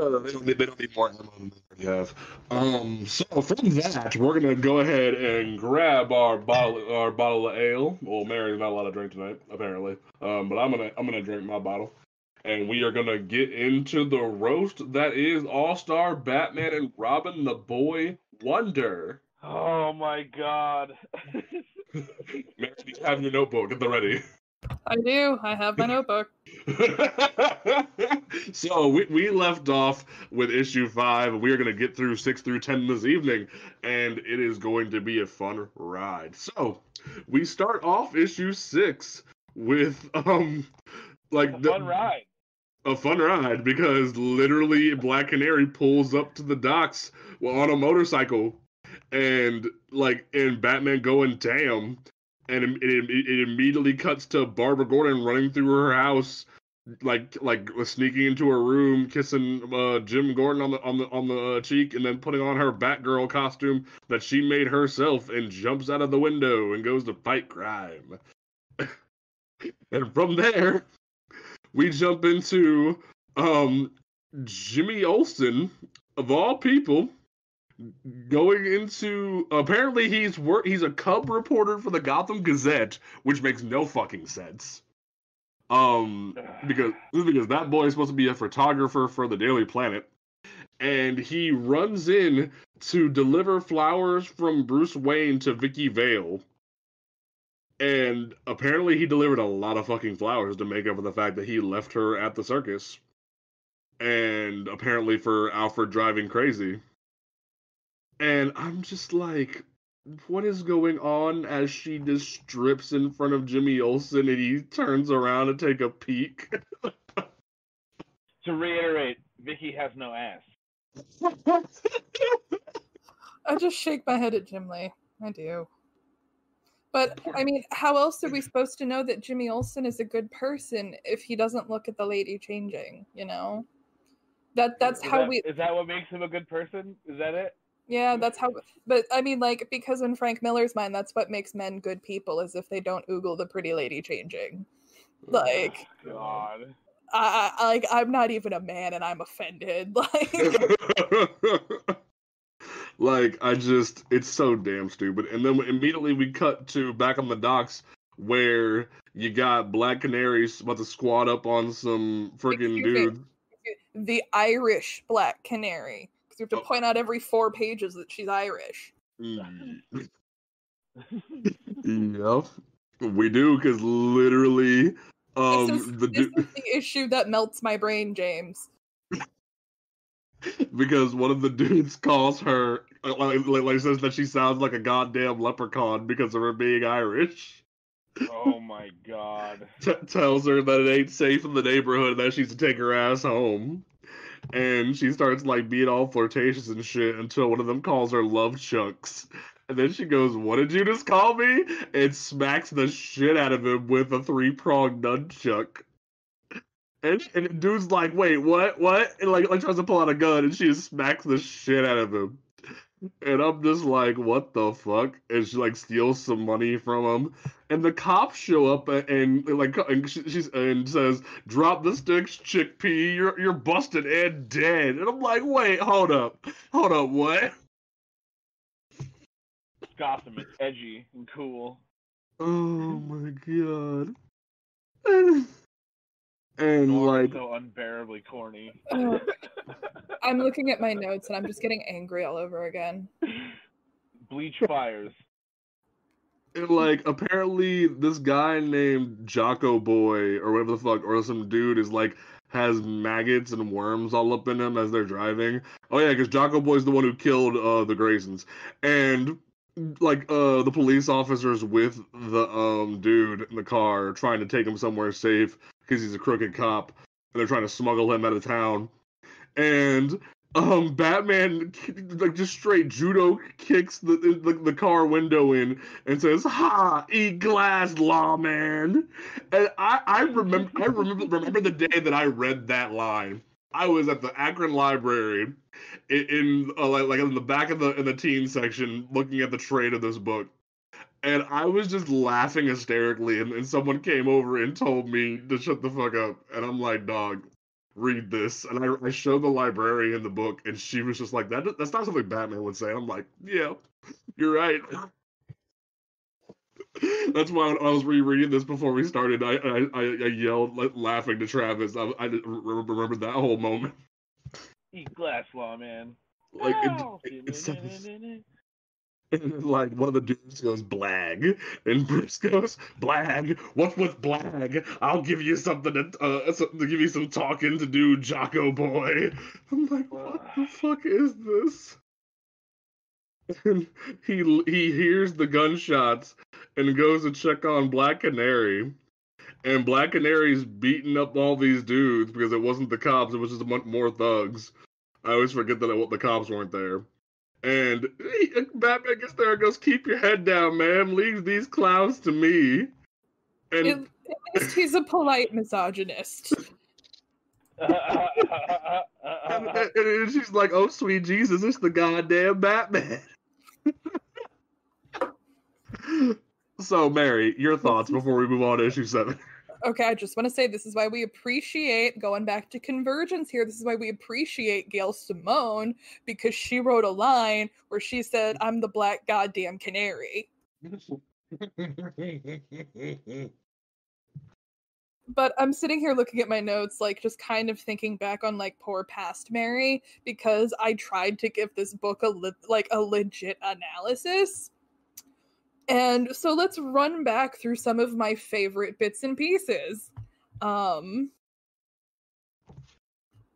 don't need more ammo than they already have. So from that, we're gonna go ahead and grab our bottle of ale. Well, Mary's not allowed to drink tonight, apparently. But I'm gonna drink my bottle, and we are gonna get into the roast that is All-Star Batman and Robin, the Boy Wonder. Oh my god. Mary, you have your notebook. Get the ready. I do. I have my notebook. So we left off with issue 5. We are going to get through 6 through 10 this evening, and it is going to be a fun ride. So we start off issue 6 with like fun ride. A fun ride, because literally Black Canary pulls up to the docks on a motorcycle, and Batman going damn. And it immediately cuts to Barbara Gordon running through her house, like sneaking into her room, kissing Jim Gordon on the cheek, and then putting on her Batgirl costume that she made herself, and jumps out of the window and goes to fight crime. And from there, we jump into Jimmy Olsen, of all people, going into, apparently he's a Cub reporter for the Gotham Gazette, which makes no fucking sense. Because that boy is supposed to be a photographer for the Daily Planet, and he runs in to deliver flowers from Bruce Wayne to Vicky Vale. And apparently he delivered a lot of fucking flowers to make up for the fact that he left her at the circus. And apparently for Alfred driving crazy. And I'm just like, what is going on, as she just strips in front of Jimmy Olsen and he turns around to take a peek? To reiterate, Vicky has no ass. I just shake my head at Jim Lee. I do. But, I mean, how else are we supposed to know that Jimmy Olsen is a good person if he doesn't look at the lady changing, you know? Is that what makes him a good person? Is that it? Yeah, that's how, but I mean, like, because in Frank Millar's mind, that's what makes men good people, is if they don't oogle the pretty lady changing. Like, God. I'm not even a man and I'm offended. Like, it's so damn stupid. And then immediately we cut to back on the docks, where you got Black Canaries about to squat up on some friggin' dude. The Irish Black Canary. Because you have to point out every 4 pages that she's Irish. Yep. We do, because literally, This is the the issue that melts my brain, James. because one of the dudes calls her, like says that she sounds like a goddamn leprechaun because of her being Irish. Oh my god. Tells her that it ain't safe in the neighborhood and that she's to take her ass home. And she starts like being all flirtatious and shit until one of them calls her love chunks. And then she goes, "What did you just call me?" And smacks the shit out of him with a 3-pronged nunchuck. And dude's like, "Wait, what? What?" And like tries to pull out a gun, and she just smacks the shit out of him. And I'm just like, "What the fuck?" And she like steals some money from him. And the cops show up and she's and says, "Drop the sticks, chickpea. You're busted and dead." And I'm like, "Wait, hold up, what?" Gotham, it's edgy and cool. Oh my god. And Noir like, is so unbearably corny. I'm looking at my notes and I'm just getting angry all over again. Bleach fires. and like apparently this guy named Jocko Boy or whatever the fuck, or some dude is like has maggots and worms all up in him as they're driving. Oh yeah, because Jocko Boy's the one who killed the Graysons. And like the police officers with the dude in the car trying to take him somewhere safe because he's a crooked cop, and they're trying to smuggle him out of town. And Batman like just straight judo kicks the car window in and says, "Ha! Eat glass, lawman." And I remember the day that I read that line. I was at the Akron Library in like in the back of the teen section looking at the trade of this book. And I was just laughing hysterically, and someone came over and told me to shut the fuck up. And I'm like, "Dog, read this." And I showed the librarian the book, and she was just like, that's not something Batman would say. I'm like, "Yeah, you're right." That's why when I was rereading this before we started, I yelled laughing to Travis. I remember that whole moment. Eat glass, lawman. Like Ow! it sounds. And like one of the dudes goes, "Blag," and Bruce goes, "Blag, what's with Blag? I'll give you something to give you some talking to do, Jocko Boy." I'm like, "What the fuck is this?" And he hears the gunshots and goes to check on Black Canary, and Black Canary's beating up all these dudes because it wasn't the cops; it was just a bunch more thugs. I always forget that the cops weren't there. And Batman gets there and goes, "Keep your head down, ma'am. Leave these clowns to me." And At least he's a polite misogynist. and she's like, "Oh, sweet Jesus, it's the goddamn Batman." So, Mary, your thoughts before we move on to issue 7. Okay, I just want to say this is why we appreciate, going back to Convergence here, this is why we appreciate Gail Simone, because she wrote a line where she said, "I'm the black goddamn canary." But I'm sitting here looking at my notes, like just kind of thinking back on like poor past Mary, because I tried to give this book a legit analysis. And so let's run back through some of my favorite bits and pieces. In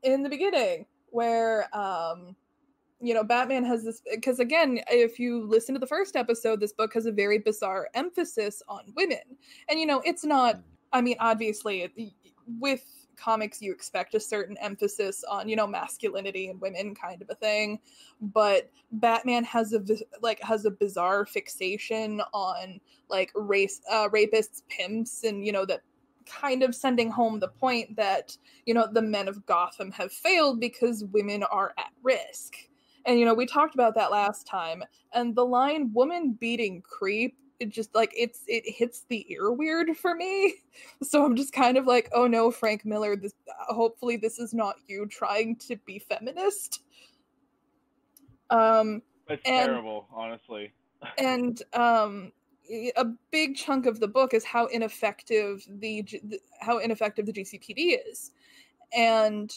the beginning, where Batman has this, because again, if you listen to the first episode, this book has a very bizarre emphasis on women. And it's not, I mean, obviously with comics you expect a certain emphasis on masculinity and women, kind of a thing, but Batman has a bizarre fixation on like rapists, pimps, and that kind of sending home the point that the men of Gotham have failed because women are at risk. And we talked about that last time, and the line "woman beating creep," it just like it hits the ear weird for me. So I'm just kind of like, oh no, Frank Miller, hopefully this is not you trying to be feminist. It's terrible, honestly. And a big chunk of the book is how ineffective the GCPD is. And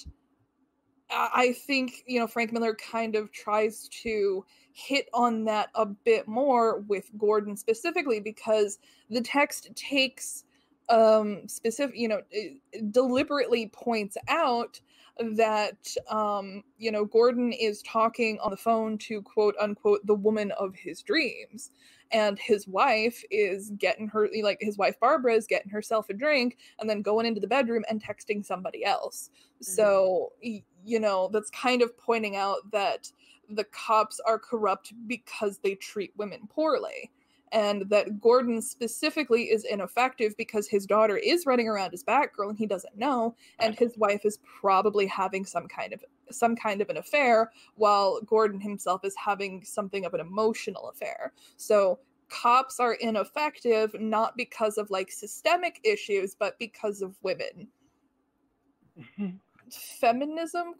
I think Frank Miller kind of tries to hit on that a bit more with Gordon specifically, because the text takes specific, deliberately points out that Gordon is talking on the phone to quote unquote the woman of his dreams, and his wife is his wife Barbara is getting herself a drink and then going into the bedroom and texting somebody else. So that's kind of pointing out that the cops are corrupt because they treat women poorly, and that Gordon specifically is ineffective because his daughter is running around as Batgirl and he doesn't know, and his wife is probably having some kind of an affair, while Gordon himself is having something of an emotional affair. So cops are ineffective not because of systemic issues, but because of women. Feminism ?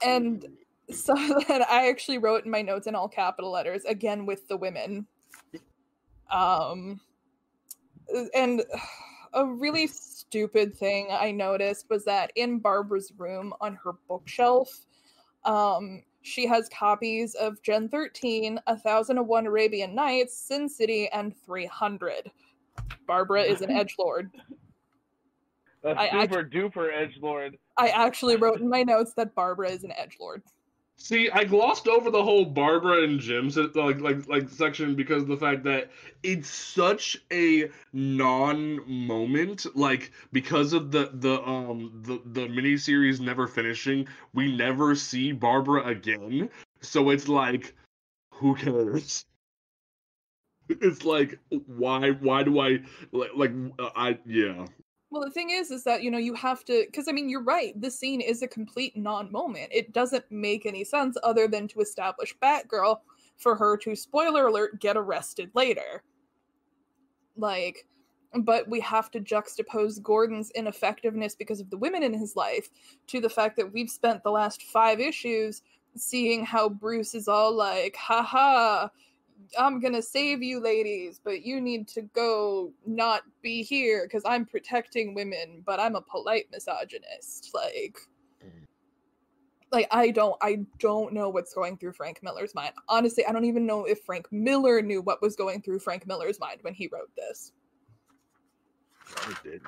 And so then I actually wrote in my notes in all capital letters, again with the women. And a really stupid thing I noticed was that in Barbara's room on her bookshelf, she has copies of Gen 13, 1001 Arabian Nights, Sin City, and 300. Barbara is an edgelord. A super duper edgelord. I actually wrote in my notes that Barbara is an edgelord. See, I glossed over the whole Barbara and Jim section because of the fact that it's such a non-moment. Because of the miniseries never finishing, we never see Barbara again. So it's who cares? It's why do I yeah. Well, the thing is that, you have to, because, you're right, this scene is a complete non-moment. It doesn't make any sense other than to establish Batgirl for her to, spoiler alert, get arrested later. But we have to juxtapose Gordon's ineffectiveness because of the women in his life to the fact that we've spent the last 5 issues seeing how Bruce is all haha, I'm gonna save you ladies, but you need to go not be here because I'm protecting women, but I'm a polite misogynist. I don't know what's going through Frank Millar's mind. Honestly, I don't even know if Frank Millar knew what was going through Frank Millar's mind when he wrote this. I did.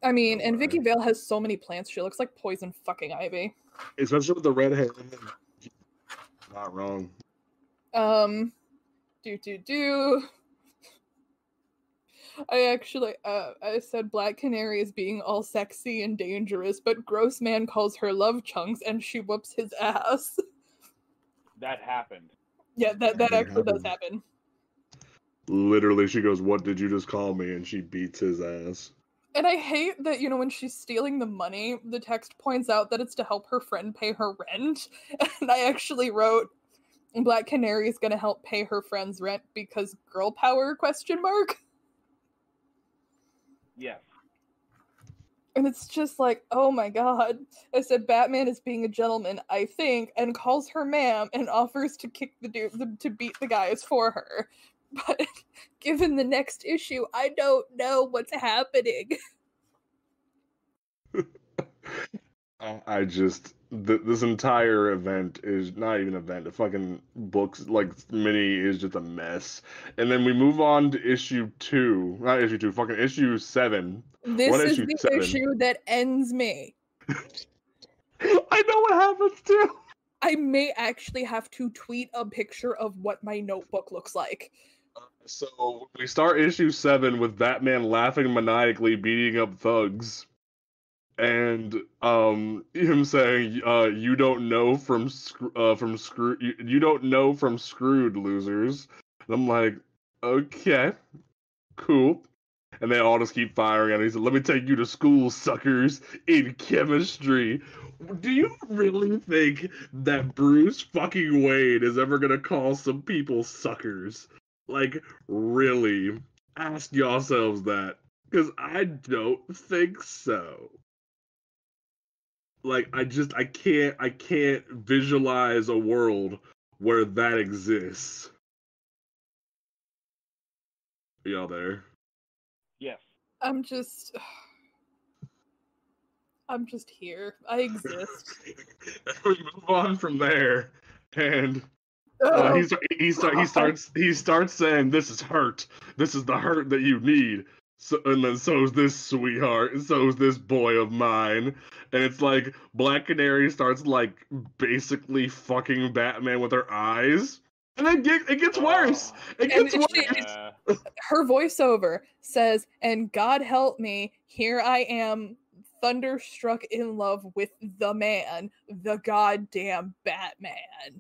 And Vicky Vale has so many plants, she looks like poison fucking ivy. Especially with the red hair. Not wrong. I said Black Canary is being all sexy and dangerous, but Gross Man calls her love chunks and she whoops his ass. That happened. Yeah, that actually does happen. Literally, she goes, "What did you just call me?" And she beats his ass. And I hate that, when she's stealing the money, the text points out that it's to help her friend pay her rent. And I actually wrote, Black Canary is going to help pay her friend's rent because girl power, ? Yes. And it's just oh my god. I said Batman is being a gentleman, I think, and calls her ma'am and offers to kick the dude to beat the guys for her. But given the next issue, I don't know what's happening. This entire event is not even an event. The fucking books, mini, is just a mess. And then we move on to issue 2. Not issue 2, fucking issue 7. This is the issue that ends me. I know what happens too. I may actually have to tweet a picture of what my notebook looks like. So we start issue 7 with Batman laughing maniacally, beating up thugs. And him saying, "You don't know from Screwed. You don't know from Screwed, losers." And I'm like, okay, cool. And they all just keep firing at him. He said, "Let me take you to school, suckers, in chemistry." Do you really think that Bruce fucking Wayne is ever gonna call some people suckers? Really? Ask yourselves that, because I don't think so. I can't visualize a world where that exists. Are y'all there? Yes. I'm just here. I exist. We move on from there, and Oh, he starts saying, "This is hurt. This is the hurt that you need." So, and then so's this sweetheart, and so's this boy of mine, and it's like Black Canary starts like basically fucking Batman with her eyes, and then it gets worse. It And gets worse. Yeah. her voiceover says, "And God help me, here I am, thunderstruck in love with the man, the goddamn Batman."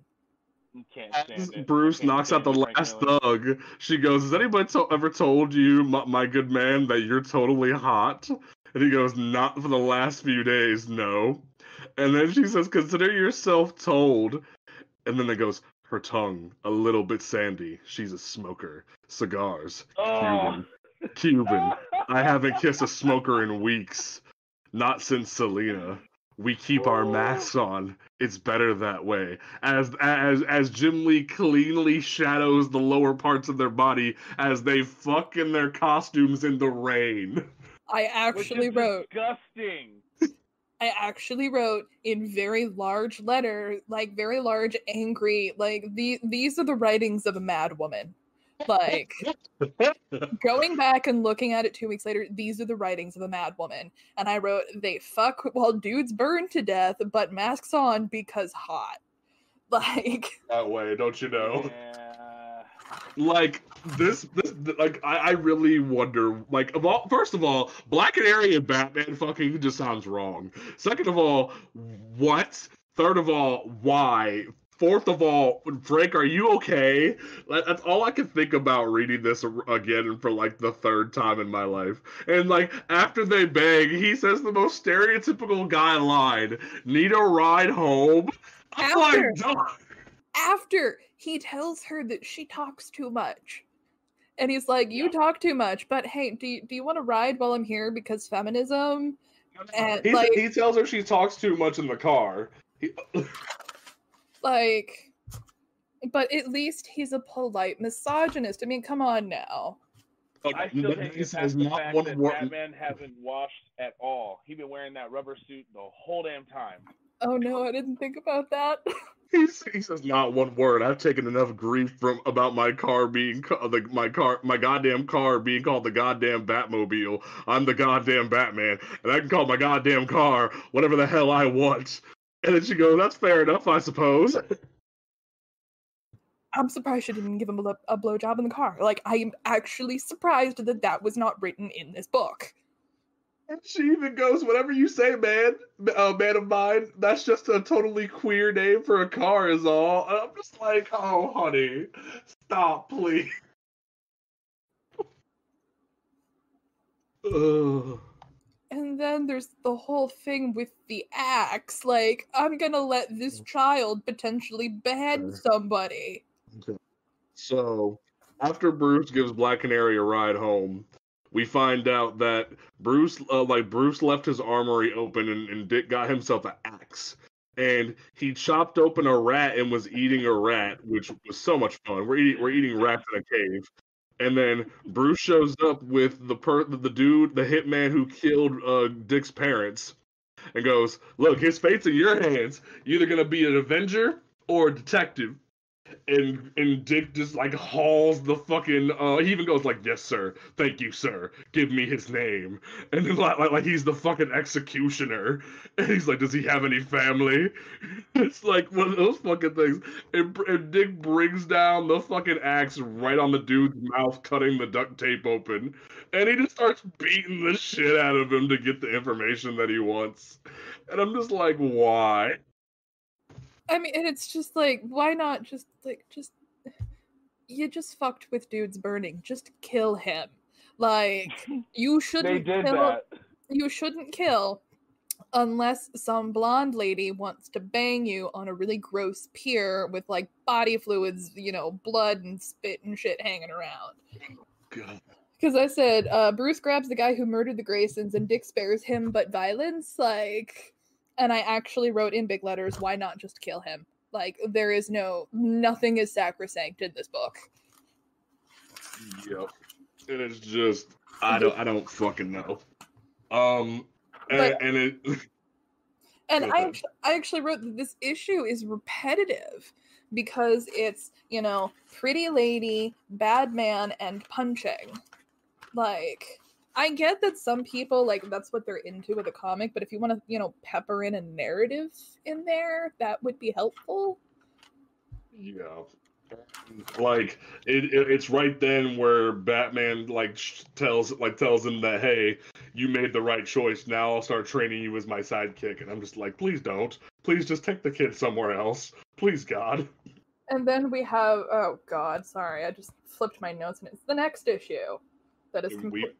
You can't As stand it. Bruce I can't knocks out stand the Frank last Miller. thug, she goes, "Has anybody ever told you, my good man, that you're totally hot?" And he goes, "Not for the last few days, no." And then she says, "Consider yourself told." And then it goes, "Her tongue, a little bit sandy. She's a smoker. Cigars. Oh. Cuban. I haven't kissed a smoker in weeks. Not since Selena. We keep our masks on. It's better that way." As Jim Lee cleanly shadows the lower parts of their body as they fuck in their costumes in the rain. I actually wrote. Disgusting. I actually wrote in very large letter, like very large, angry, like these are the writings of a mad woman. Like going back and looking at it 2 weeks later, these are the writings of a mad woman. And I wrote, "They fuck while dudes burn to death, but masks on because hot." Like That way, don't you know? Yeah. Like like I really wonder. Like, first of all, Black Canary and Batman fucking just sounds wrong. Second of all, what? Third of all, why? Fourth of all, Frank, are you okay? Like, that's all I can think about reading this again for like the third time in my life. And like after they bang, he says the most stereotypical guy line: "Need a ride home?" I'm like, dog. after he tells her that she talks too much. And he's like, "You talk too much, but hey, do you want to ride while I'm here because feminism?" And He tells her she talks too much in the car. like, but at least he's a polite misogynist. I mean, come on now. I still can't get past the fact that Batman hasn't washed at all. He's been wearing that rubber suit the whole damn time. Oh no, I didn't think about that. He says not one word. I've taken enough grief about my car being my goddamn car being called the goddamn Batmobile. I'm the goddamn Batman, and I can call my goddamn car whatever the hell I want. And then she goes, "That's fair enough, I suppose." I'm surprised she didn't give him a blowjob in the car. Like, I am actually surprised that was not written in this book. And she even goes, "Whatever you say, man, man of mine, that's just a totally queer name for a car is all." And I'm just like, "Oh, honey, stop, please." Ugh. And then there's the whole thing with the axe. Like, I'm gonna let this child potentially behead somebody. Okay. So, after Bruce gives Black Canary a ride home, we find out that Bruce left his armory open and Dick got himself an axe. And he chopped open a rat and was eating a rat, which was so much fun. We're eating rats in a cave. And then Bruce shows up with the hitman who killed Dick's parents, and goes, "Look, his fate's in your hands. You're either gonna be an Avenger or a detective." And Dick just like hauls the fucking he even goes like, "Yes, sir. Thank you, sir. Give me his name." And then like he's the fucking executioner. And he's like, "Does he have any family?" It's like one of those fucking things. And Dick brings down the fucking axe right on the dude's mouth, cutting the duct tape open. And he just starts beating the shit out of him to get the information that he wants. And I'm just like, why? I mean, and it's just like, why not just you just fucked with dudes burning. Just kill him. Like, you shouldn't You shouldn't kill unless some blonde lady wants to bang you on a really gross pier with like body fluids, blood and spit and shit hanging around. God. Because I said, Bruce grabs the guy who murdered the Graysons and Dick spares him, but violence, like... And I actually wrote in big letters, why not just kill him? Like, there is nothing is sacrosanct in this book. Yep. And it's just, I don't fucking know. And it And Go I ahead. actually wrote that this issue is repetitive because it's, pretty lady, bad man, and punching. Like, I get that some people, like, that's what they're into with a comic, but if you want to, pepper in a narrative in there, that would be helpful. Yeah. Like it's right then where Batman tells him that, hey, you made the right choice. Now I'll start training you as my sidekick. And I'm just like, please don't. Please just take the kid somewhere else. Please, God. And then we have, oh God, sorry, I just flipped my notes, and it's the next issue that is complete.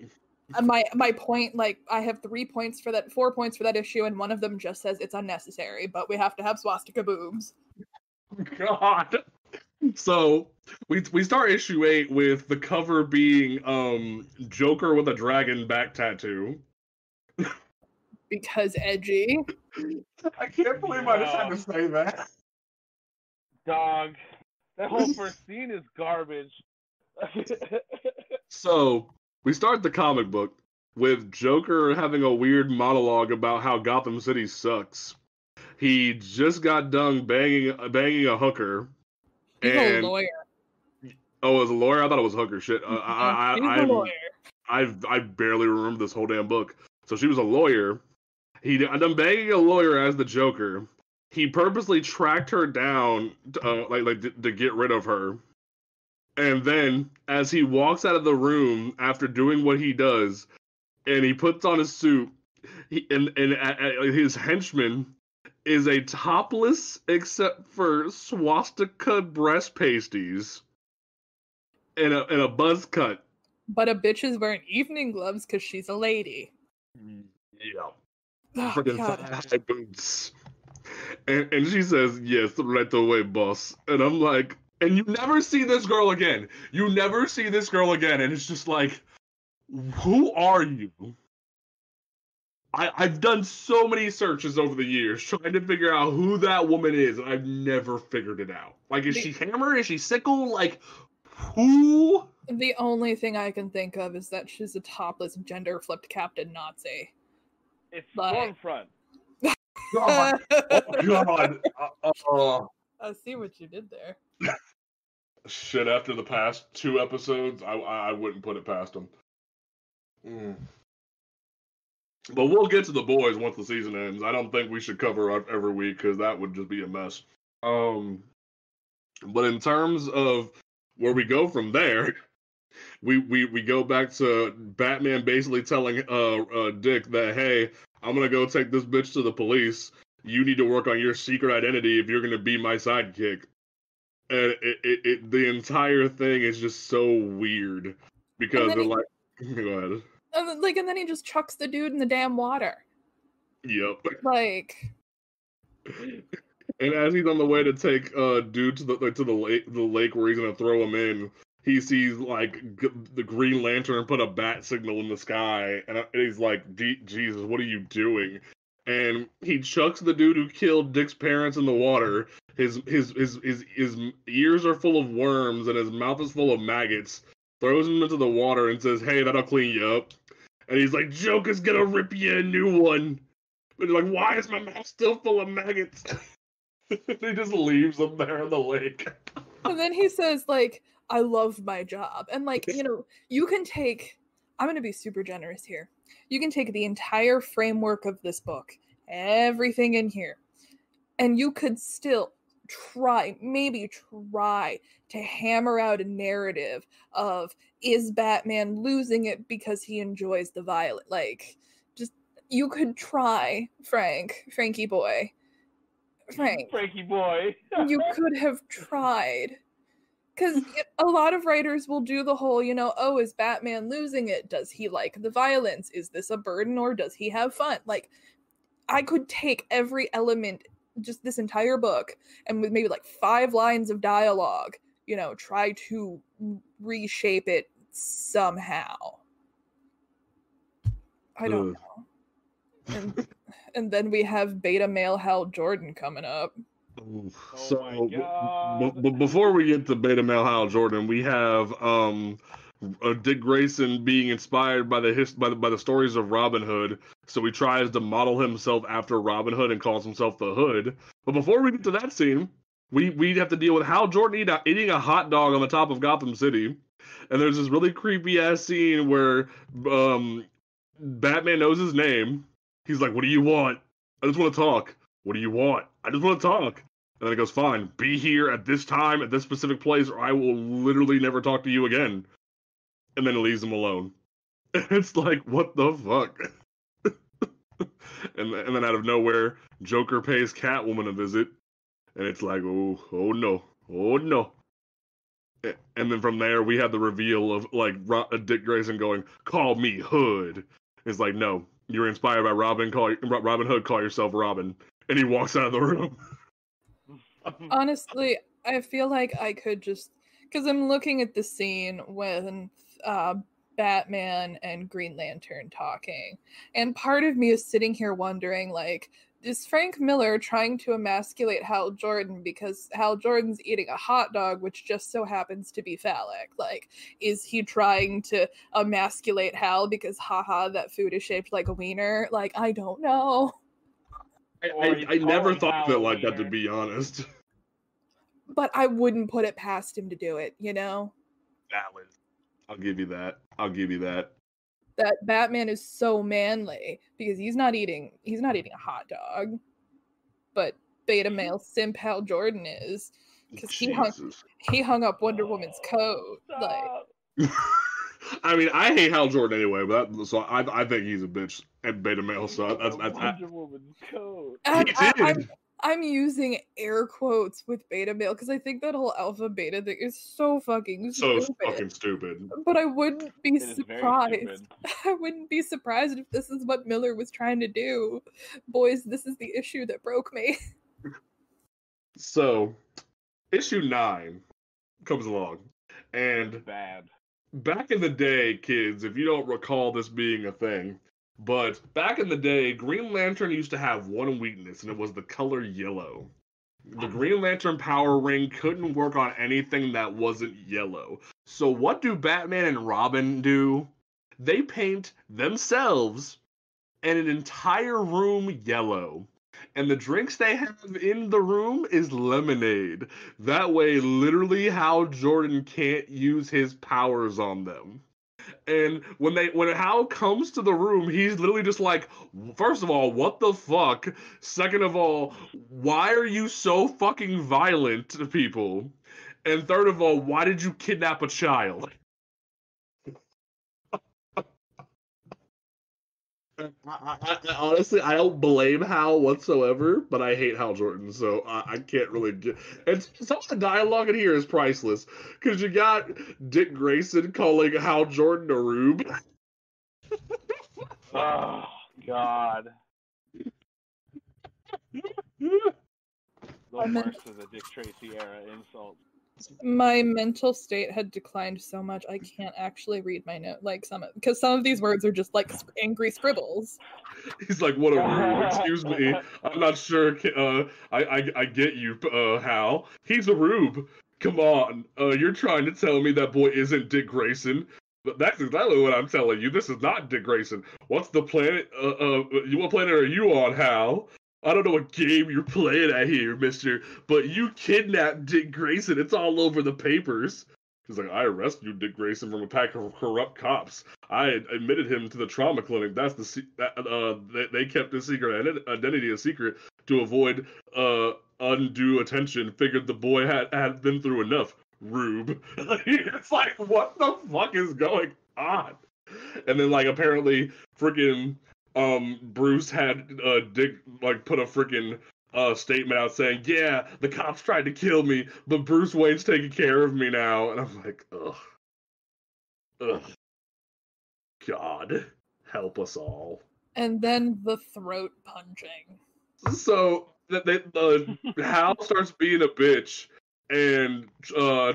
My point, like, I have 4 points for that issue, and one of them just says it's unnecessary, but we have to have swastika boobs. God. So we start issue 8 with the cover being Joker with a dragon back tattoo. Because edgy. I can't believe I just had to say that. Dog. That whole first scene is garbage. So we start the comic book with Joker having a weird monologue about how Gotham City sucks. He just got done banging a hooker. He's a lawyer. Oh, as a lawyer? I thought it was hooker shit. He's a lawyer. I barely remember this whole damn book. So she was a lawyer. He done banging a lawyer as the Joker. He purposely tracked her down to get rid of her. And then, as he walks out of the room after doing what he does, and he puts on his suit, his henchman is a topless except for swastika breast pasties and a buzz cut. But a bitch is wearing evening gloves because she's a lady. Yeah. Oh, Freaking God. high boots. And she says, yes, right away, boss. And I'm like, and you never see this girl again. You never see this girl again. And it's just like, who are you? I've done so many searches over the years trying to figure out who that woman is, and I've never figured it out. Like, is she Hammer? Is she Sickle? Like, who? The only thing I can think of is that she's a topless, gender-flipped Captain Nazi. It's Stormfront. God. Oh, God. I see what you did there. Shit, after the past 2 episodes, I wouldn't put it past them. But we'll get to the boys once the season ends. I don't think we should cover up every week because that would just be a mess. But in terms of where we go from there, we go back to Batman basically telling Dick that, hey, I'm gonna go take this bitch to the police. You need to work on your secret identity if you're gonna be my sidekick. And the entire thing is just so weird because they're like, go ahead. And then he just chucks the dude in the damn water. Yep. Like. And as he's on the way to take dude to the lake where he's gonna throw him in, he sees like the Green Lantern put a bat signal in the sky, and he's like, Jesus, what are you doing? And he chucks the dude who killed Dick's parents in the water. His ears are full of worms and his mouth is full of maggots. Throws him into the water and says, hey, that'll clean you up. And he's like, Joker's gonna rip you a new one. And he's like, why is my mouth still full of maggots? He just leaves them there in the lake. And then he says, like, I love my job. And, like, you can take, I'm going to be super generous here. You can take the entire framework of this book, everything in here, and you could still maybe try to hammer out a narrative of, is Batman losing it because he enjoys the violence? Like, just, you could try, Frankie boy. Frankie boy. You could have tried. Because a lot of writers will do the whole, oh, is Batman losing it? Does he like the violence? Is this a burden or does he have fun? Like, I could take every element, just this entire book, and with maybe like 5 lines of dialogue, try to reshape it somehow. I don't know. And then we have beta male Hal Jordan coming up. So, before we get to beta male Hal Jordan, we have Dick Grayson being inspired by the stories of Robin Hood, So he tries to model himself after Robin Hood and calls himself the Hood. But before we get to that scene, we have to deal with Hal Jordan eating a hot dog on the top of Gotham City. And there's this really creepy ass scene where Batman knows his name. He's like, "What do you want? I just want to talk. What do you want? I just want to talk." And then he goes, "Fine, be here at this time, at this specific place, or I will literally never talk to you again." And then he leaves him alone. It's like, what the fuck? and then out of nowhere, Joker pays Catwoman a visit. And it's like, oh no, oh no. And then from there, we have the reveal of, like, Dick Grayson going, "Call me Hood." It's like, no, you're inspired by Robin Hood, call yourself Robin. And he walks out of the room. Honestly, I feel like I could just, because I'm looking at the scene when Batman and Green Lantern talking, and part of me is sitting here wondering, like, is Frank Miller trying to emasculate Hal Jordan because Hal Jordan's eating a hot dog, which just so happens to be phallic? Like, is he trying to emasculate Hal because, haha, that food is shaped like a wiener? Like, I don't know. I never thought of it like that, to be honest. But I wouldn't put it past him to do it, you know? I'll give you that. I'll give you that. That Batman is so manly because he's not eating a hot dog. But beta male simp Hal Jordan is, because he hung up Wonder Woman's coat. Like, I mean, I hate Hal Jordan anyway, but I think he's a bitch and beta male. So that's Wonder Woman's coat. I'm using air quotes with beta male because I think that whole alpha beta thing is so fucking stupid. But I wouldn't be surprised. I wouldn't be surprised if this is what Miller was trying to do. Boys, this is the issue that broke me. So, issue 9 comes along, and back in the day, kids, if you don't recall this being a thing, but back in the day, Green Lantern used to have one weakness, and it was the color yellow. The Green Lantern power ring couldn't work on anything that wasn't yellow. So what do Batman and Robin do? They paint themselves and an entire room yellow. And the drinks they have in the room is lemonade. That way, literally, Hal Jordan can't use his powers on them. And when Hal comes to the room, he's literally just like, first of all, what the fuck? Second of all, why are you so fucking violent to people? And third of all, why did you kidnap a child? Honestly, I don't blame Hal whatsoever, but I hate Hal Jordan, so I can't really get. And some of the dialogue in here is priceless, because you got Dick Grayson calling Hal Jordan a rube. Oh God. The worst of the Dick Tracy era insults. My mental state had declined so much I can't actually read my note, like because some of these words are just like angry scribbles. He's like, "What a rube! Excuse me, I'm not sure. I get you, Hal. He's a rube. Come on, you're trying to tell me that boy isn't Dick Grayson? But that's exactly what I'm telling you. This is not Dick Grayson. What's the planet? What planet are you on, Hal? I don't know what game you're playing at here, mister, but you kidnapped Dick Grayson. It's all over the papers." He's like, "I rescued Dick Grayson from a pack of corrupt cops. I admitted him to the trauma clinic. That's they kept his secret identity a secret to avoid undue attention. Figured the boy had been through enough. Rube." It's like, what the fuck is going on? And then, like, apparently freaking Bruce had Dick, like, put a freaking statement out saying, "Yeah, the cops tried to kill me, but Bruce Wayne's taking care of me now." And I'm like, ugh, God, help us all. And then the throat punching. So Hal starts being a bitch and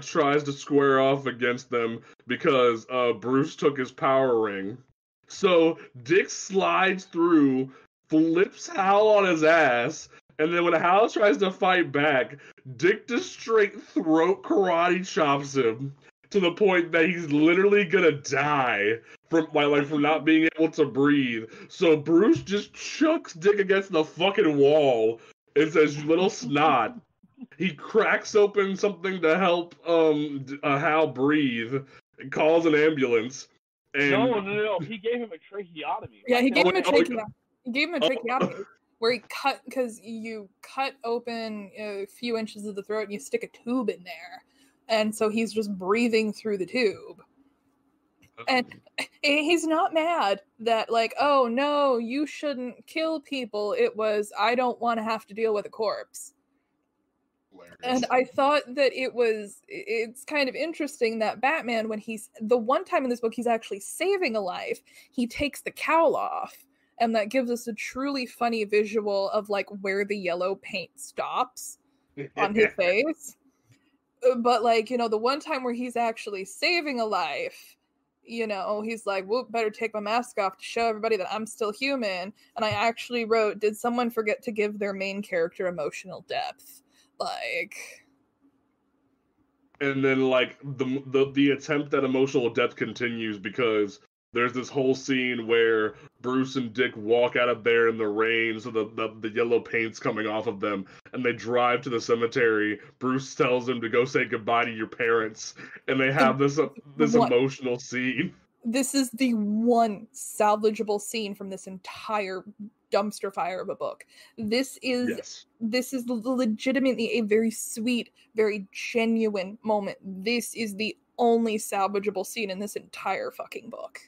tries to square off against them because Bruce took his power ring. So Dick slides through, flips Hal on his ass, and then when Hal tries to fight back, Dick just straight throat karate chops him to the point that he's literally gonna die from not being able to breathe. So Bruce just chucks Dick against the fucking wall and says, "You little snot." He cracks open something to help Hal breathe and calls an ambulance. And No. He gave him a tracheotomy. Yeah, he gave him a tracheotomy. Oh, He gave him a tracheotomy where he cut, because you cut open a few inches of the throat and you stick a tube in there, and so he's just breathing through the tube. And he's not mad that, like, oh no, you shouldn't kill people. It was, I don't want to have to deal with a corpse. hilarious. And I thought that it's kind of interesting that Batman, when he's, the one time in this book he's actually saving a life, he takes the cowl off. And that gives us a truly funny visual of, like, where the yellow paint stops on his face. But, like, you know, the one time where he's actually saving a life, you know, he's like, whoop, better take my mask off to show everybody that I'm still human. And I actually wrote, did someone forget to give their main character emotional depth? Like, and then like the attempt at emotional depth continues because there's this whole scene where Bruce and Dick walk out of there in the rain, so the yellow paint's coming off of them, and they drive to the cemetery. Bruce tells them to go say goodbye to your parents, and they have this emotional scene. This is the one salvageable scene from this entire dumpster fire of a book. This is legitimately a very sweet, very genuine moment. This is the only salvageable scene in this entire fucking book.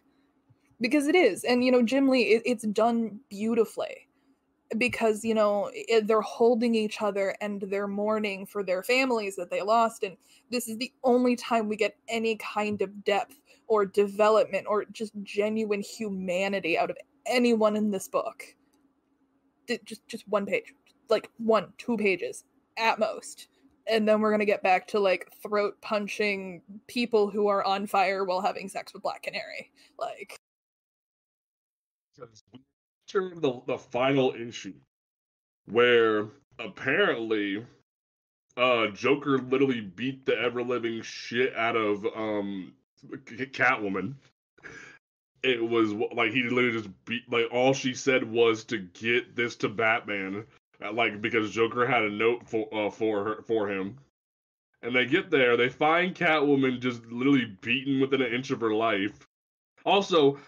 Because it is. And, you know, Jim Lee, it's done beautifully. Because, you know, they're holding each other and they're mourning for their families that they lost. And this is the only time we get any kind of depth or development or just genuine humanity out of anyone in this book. Just one page. Like 1-2 pages at most. And then we're going to get back to, like, throat punching people who are on fire while having sex with Black Canary. Like, During the final issue, where apparently Joker literally beat the ever-living shit out of Catwoman. It was like he literally just beat, like, all she said was to get this to Batman, like, because Joker had a note for him. And they get there, they find Catwoman just literally beaten within an inch of her life. Also,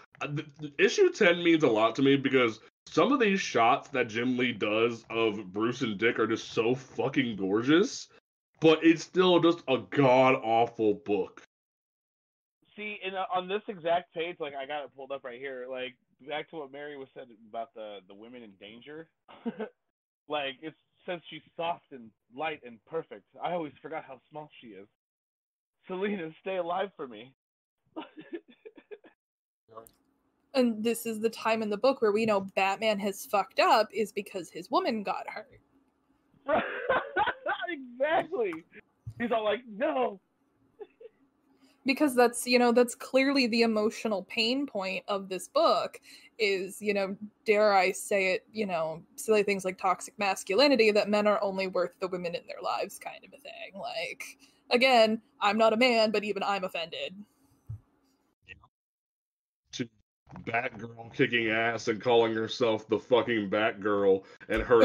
issue 10 means a lot to me because some of these shots that Jim Lee does of Bruce and Dick are just so fucking gorgeous, but it's still just a god-awful book. See, on this exact page, like, I got it pulled up right here, like, back to what Mary was said about the women in danger. Like, it says she's soft and light and perfect. I always forgot how small she is. Selena, stay alive for me. and this is the time in the book where we know Batman has fucked up is because his woman got hurt. Exactly. He's all like, no. Because that's, you know, that's clearly the emotional pain point of this book is, you know, dare I say it, you know, silly things like toxic masculinity, that men are only worth the women in their lives kind of a thing. Like, again, I'm not a man, but even I'm offended. To Batgirl kicking ass and calling herself the fucking Batgirl and her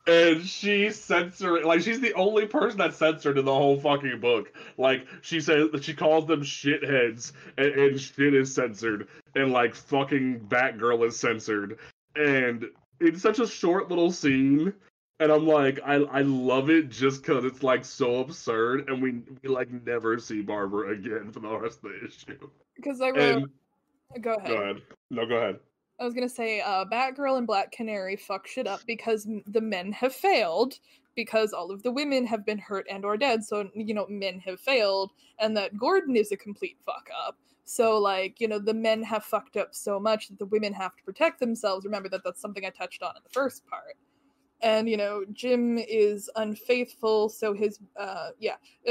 and she's censoring, like, she's the only person that's censored in the whole fucking book. Like, she says that she calls them shitheads and shit is censored and, like, fucking Batgirl is censored. And it's such a short little scene. And I'm like, I love it just because it's, like, so absurd, and we like never see Barbara again for the rest of the issue. Because I wrote, go ahead. No, go ahead. I was gonna say, Batgirl and Black Canary fuck shit up because the men have failed, because all of the women have been hurt and or dead, so, you know, men have failed, and that Gordon is a complete fuck up. So, like, you know, the men have fucked up so much that the women have to protect themselves. Remember that that's something I touched on in the first part. And, you know, Jim is unfaithful, so his,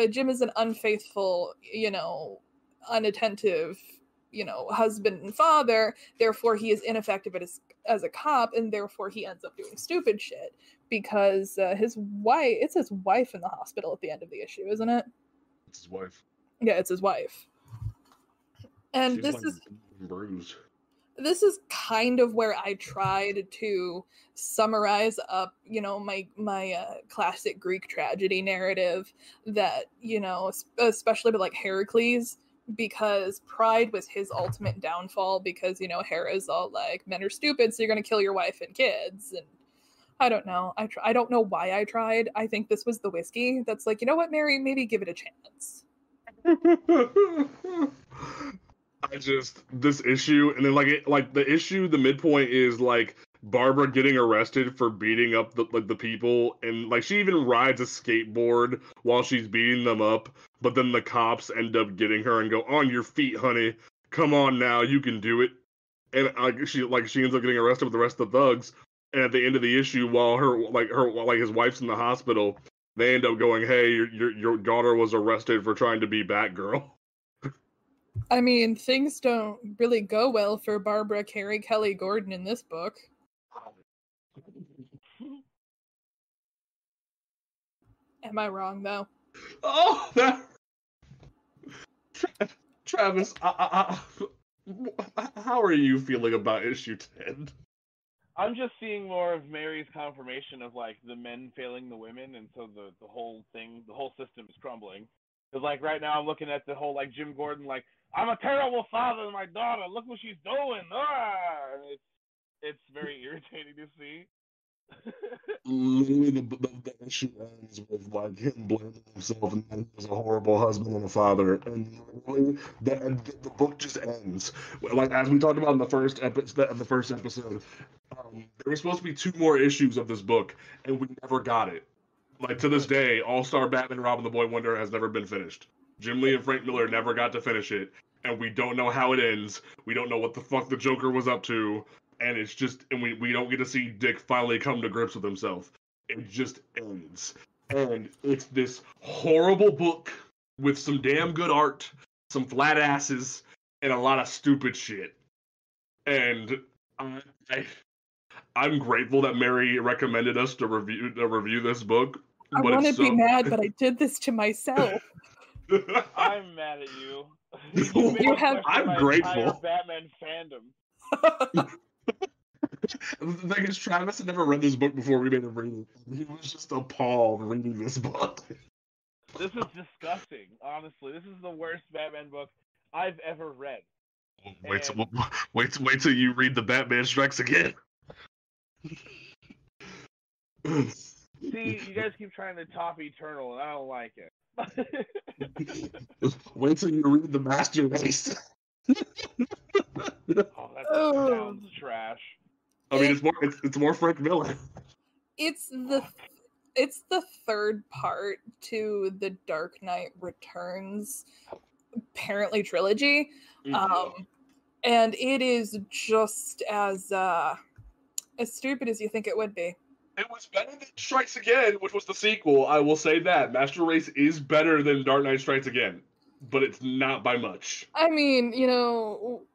Jim is an unfaithful, you know, unattentive, you know, husband and father, therefore he is ineffective as a cop, and therefore he ends up doing stupid shit, because his wife in the hospital at the end of the issue, isn't it? It's his wife. Yeah, it's his wife. And She's like bruised. this is kind of where I tried to summarize up, my classic Greek tragedy narrative that, especially with like Heracles, because pride was his ultimate downfall because, Hera's all like, men are stupid, so you're going to kill your wife and kids. And I don't know. I don't know why I tried. I think this was the whiskey that's like, you know what, Mary, maybe give it a chance. This issue, and then the issue, the midpoint is like Barbara getting arrested for beating up the people, and like she even rides a skateboard while she's beating them up, but then the cops end up getting her and go, "On your feet, honey, come on now, you can do it." And she ends up getting arrested with the rest of the thugs, and at the end of the issue, while his wife's in the hospital, they end up going, "Hey, your daughter was arrested for trying to be Batgirl." I mean, things don't really go well for Barbara Carey Kelly Gordon in this book. Am I wrong, though? Oh, Travis, how are you feeling about issue 10? I'm just seeing more of Mary's confirmation of like the men failing the women, and so the whole system is crumbling. Because like right now I'm looking at the whole like Jim Gordon like, I'm a terrible father to my daughter. Look what she's doing. And it's very irritating to see. Literally, the issue ends with like him blaming himself and that he was a horrible husband and a father, and literally the book just ends. Like as we talked about in the first episode, there were supposed to be 2 more issues of this book, and we never got it. Like to this day, All-Star Batman Robin the Boy Wonder has never been finished. Jim Lee and Frank Miller never got to finish it, and we don't know how it ends. We don't know what the fuck the Joker was up to, and it's just, and we don't get to see Dick finally come to grips with himself. It just ends. And it's this horrible book with some damn good art, some flat asses, and a lot of stupid shit. And I'm grateful that Mary recommended us to review this book. I want to be mad, but I did this to myself. I'm mad at you. I'm grateful. Batman fandom. The thing is, Travis had never read this book before we made him read it. He was just appalled reading this book. This is disgusting, honestly. This is the worst Batman book I've ever read. Wait till you read the Batman Strikes Again. See, you guys keep trying to top Eternal, and I don't like it. Wait till you read the Master Race. Oh, that sounds trash. I mean, it's more Frank Millar. It's the third part to the Dark Knight Returns, apparently trilogy, and it is just as stupid as you think it would be. It was better than Strikes Again, which was the sequel. I will say that Master Race is better than Dark Knight Strikes Again, but it's not by much. I mean,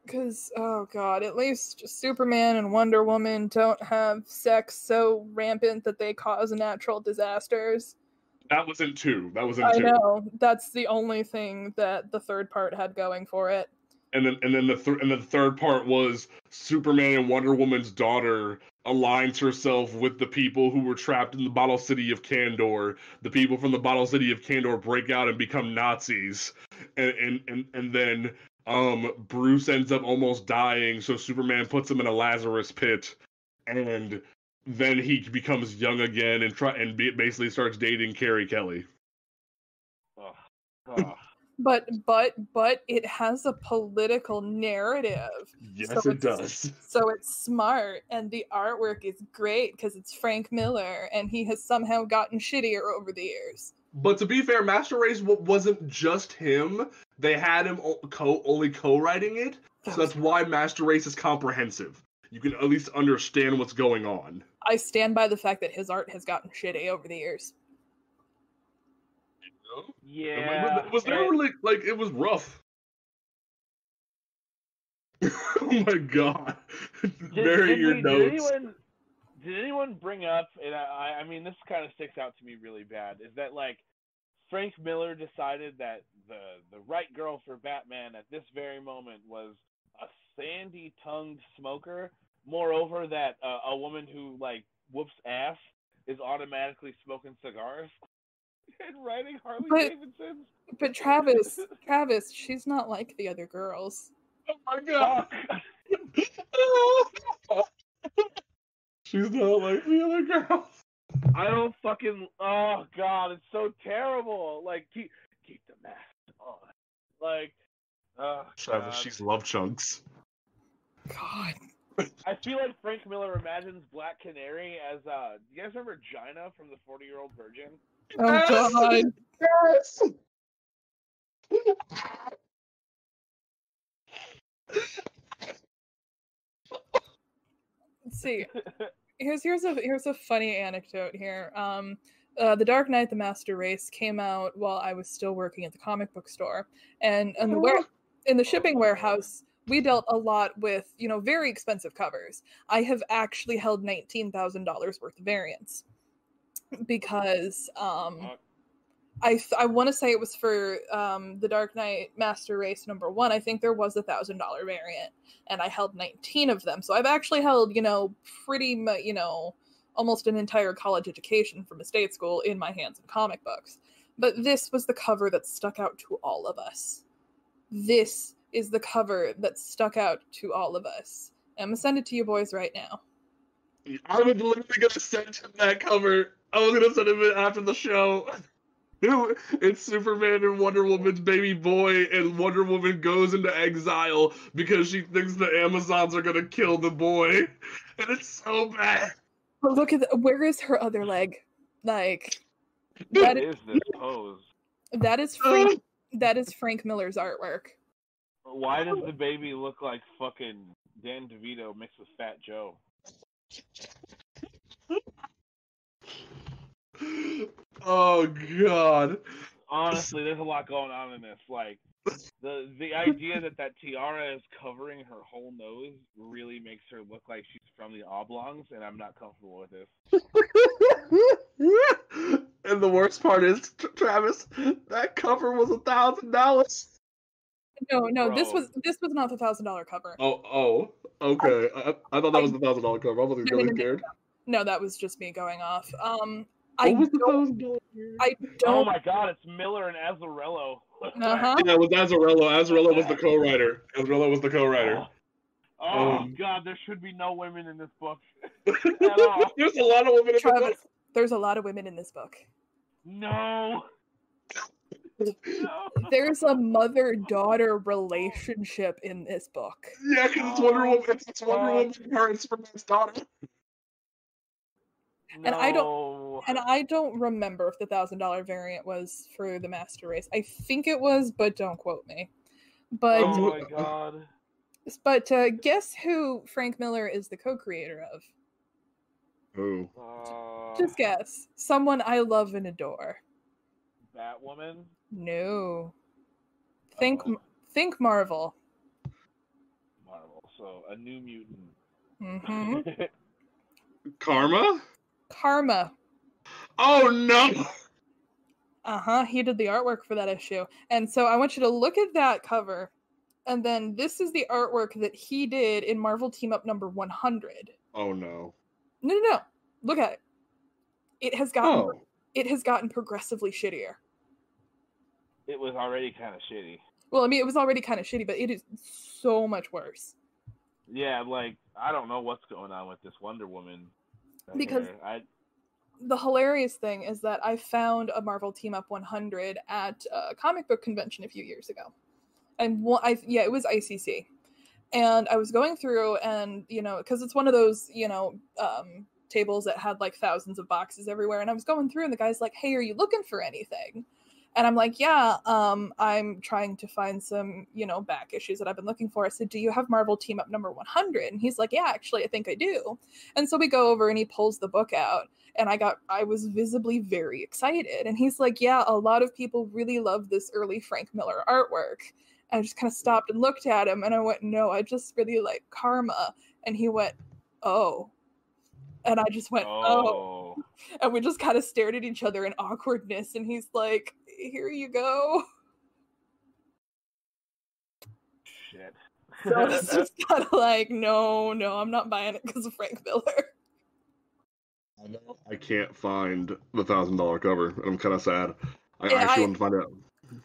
because, oh god, at least Superman and Wonder Woman don't have sex so rampant that they cause natural disasters. That was in 2. I know. That's the only thing that the third part had going for it. And then the third part was Superman and Wonder Woman's daughter aligns herself with the people who were trapped in the Bottle City of Kandor. The people from the Bottle City of Kandor break out and become Nazis, and then Bruce ends up almost dying, so Superman puts him in a Lazarus pit, and then he becomes young again and basically starts dating Carrie Kelly. But it has a political narrative. Yes, it does. So it's smart, and the artwork is great because it's Frank Miller, and he has somehow gotten shittier over the years. But to be fair, Master Race wasn't just him. They had him only co-writing it, so that's why Master Race is comprehensive. You can at least understand what's going on. I stand by the fact that his art has gotten shitty over the years. Yeah, it was never really like it was rough. Oh my god! Bury your notes. Did anyone bring up? And I mean, this kind of sticks out to me really bad. Is that like Frank Miller decided that the right girl for Batman at this very moment was a sandy-tongued smoker. Moreover, that a woman who like whoops ass is automatically smoking cigars and riding Harley Davidsons. But Travis, she's not like the other girls. Oh my god. She's not like the other girls. I don't fucking. Oh god, it's so terrible. Like keep the mask on. Like, Travis, god. she's love chunks. God. I feel like Frank Miller imagines Black Canary as do you guys remember Gina from the 40-Year-Old Virgin? Oh god. Yes. Let's see. Here's a funny anecdote here. The Dark Knight: The Master Race came out while I was still working at the comic book store, and in the shipping warehouse, we dealt a lot with very expensive covers. I have actually held $19,000 worth of variants because I want to say it was for the Dark Knight Master Race #1. I think there was a $1,000 variant, and I held 19 of them. So I've actually held, pretty much, almost an entire college education from a state school in my hands of comic books. But this was the cover that stuck out to all of us. This is the cover that stuck out to all of us. I'm gonna send it to you boys right now. I was literally gonna send him that cover. I was gonna send him it after the show. It's Superman and Wonder Woman's baby boy, and Wonder Woman goes into exile because she thinks the Amazons are gonna kill the boy, and it's so bad. But look at where is her other leg? Like What is this pose? That is Frank Miller's artwork. Why does the baby look like fucking Dan DeVito mixed with Fat Joe? Oh god. Honestly, there's a lot going on in this. Like the idea that tiara is covering her whole nose really makes her look like she's from the Oblongs, and I'm not comfortable with this. And the worst part is, Travis, that cover was $1,000. No, Bro. this was not the $1,000 cover. Oh, okay. I thought that was the $1,000 cover. I wasn't really scared. No, that was just me going off. What was the $1,000? I don't. Oh my god, it's Miller and Azzarello. Uh-huh. Yeah, it was Azzarello. Azzarello was the co-writer. Azzarello was the co-writer. Oh god, there should be no women in this book at all. There's a lot of women in Travis, the book. there's a lot of women in this book. No. No. There's a mother-daughter relationship in this book. Yeah, because it's Wonder Woman. It's Wonder Woman and her and Superman's daughter. And I don't remember if the $1,000 variant was for the Master Race. I think it was, but don't quote me. But oh my god. But guess who Frank Miller is the co-creator of? Who? Just guess. Someone I love and adore. Batwoman? No. Think Marvel. Marvel. So a New Mutant. Mm-hmm. Karma? Oh no! Uh-huh. He did the artwork for that issue. And so I want you to look at that cover. And then this is the artwork that he did in Marvel Team Up number 100. Oh no. No. Look at it. It has gotten progressively shittier. It was already kind of shitty. Well, I mean, it was already kind of shitty, but it is so much worse. Yeah, like, I don't know what's going on with this Wonder Woman. Because the hilarious thing is that I found a Marvel Team Up 100 at a comic book convention a few years ago. And it was ICC. And I was going through and, because it's one of those, tables that had like thousands of boxes everywhere. And I was going through and the guy's like, hey, are you looking for anything? And I'm like, yeah, I'm trying to find some, back issues that I've been looking for. I said, do you have Marvel Team Up number 100? And he's like, yeah, actually, I think I do. And so we go over and he pulls the book out and I was visibly very excited. And he's like, yeah, a lot of people really love this early Frank Miller artwork. And I just kind of stopped and looked at him and I went, no, I just really like Karma. And he went, oh. And I just went, oh. And we just kind of stared at each other in awkwardness. And he's like, here you go. shit. So it's just kind of like, no, I'm not buying it because of Frank Miller. I can't find the $1,000 cover, and I'm kind of sad. I Yeah, actually want to find out.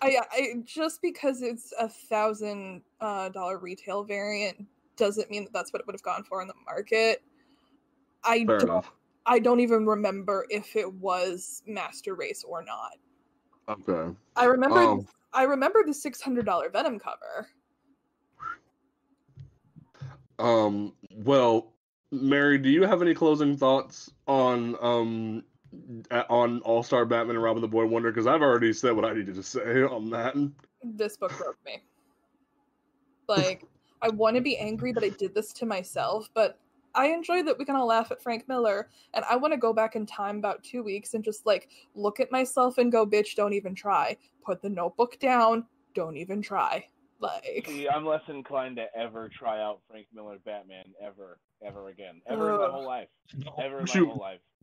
I just because it's $1,000 retail variant doesn't mean that that's what it would have gone for in the market. Fair enough. I don't even remember if it was Master Race or not. Okay. I remember the $600 Venom cover. Well, Mary, do you have any closing thoughts on All-Star Batman and Robin the Boy Wonder? Because I've already said what I needed to say on that. This book broke me. Like, I want to be angry, but I did this to myself. But I enjoy that we can all laugh at Frank Miller, and I want to go back in time about 2 weeks and just, like, look at myself and go, bitch, don't even try. Put the notebook down, don't even try. Like, see, I'm less inclined to ever try out Frank Miller Batman ever again. Ever in my whole life.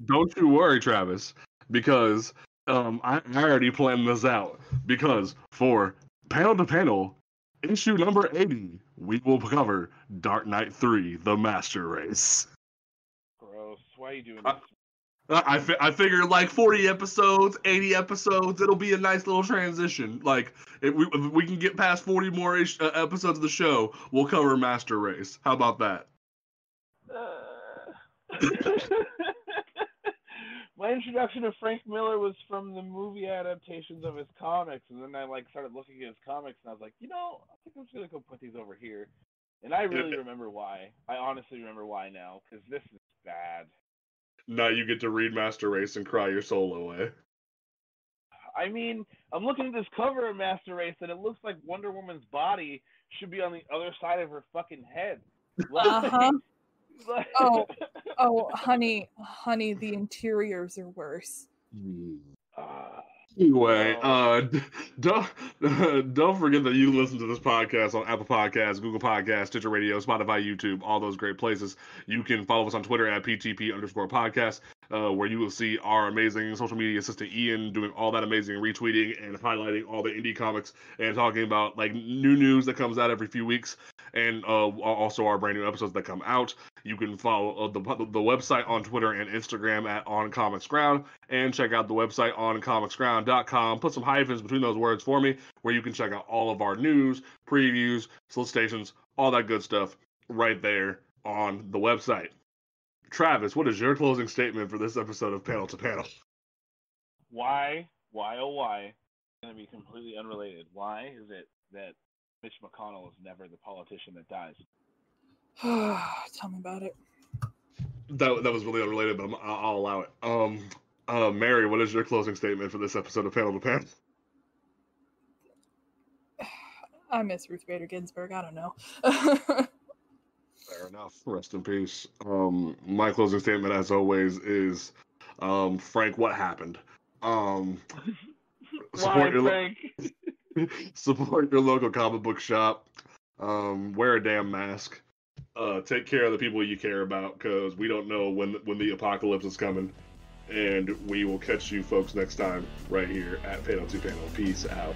Don't you worry, Travis, because I already planned this out. Because for Panel to Panel, issue number 80, we will cover Dark Knight 3, The Master Race. Gross. Why are you doing this? I figure like 40 episodes, 80 episodes, it'll be a nice little transition. Like, if we can get past 40 more episodes of the show, we'll cover Master Race. How about that? My introduction to Frank Miller was from the movie adaptations of his comics, and then I started looking at his comics, and I was like, I think I'm just gonna go put these over here. And I really remember why. I honestly remember why now, because this is bad. Now you get to read Master Race and cry your soul away. I mean, I'm looking at this cover of Master Race, and it looks like Wonder Woman's body should be on the other side of her fucking head. Oh, honey, the interiors are worse. Anyway, don't forget that you listen to this podcast on Apple Podcasts, Google Podcasts, Stitcher Radio, Spotify, YouTube, all those great places. You can follow us on Twitter at PTP_podcast, where you will see our amazing social media assistant Ian doing all that amazing retweeting and highlighting all the indie comics and talking about like new news that comes out every few weeks, and also our brand new episodes that come out. You can follow the website on Twitter and Instagram at OnComicsGround, and check out the website OnComicsGround.com. Put some hyphens between those words for me, where you can check out all of our news, previews, solicitations, all that good stuff right there on the website. Travis, what is your closing statement for this episode of Panel to Panel? Why, oh why? It's going to be completely unrelated. Why is it that Mitch McConnell is never the politician that dies? Tell me about it. That was really unrelated, but I'll allow it. Mary, what is your closing statement for this episode of Panel to Panel? I miss Ruth Bader Ginsburg. I don't know. Fair enough. Rest in peace. My closing statement, as always, is Frank, what happened? Support Frank? Support your local comic book shop. Wear a damn mask. Take care of the people you care about, because we don't know when the apocalypse is coming. And we will catch you folks next time right here at Panel to Panel. Peace out.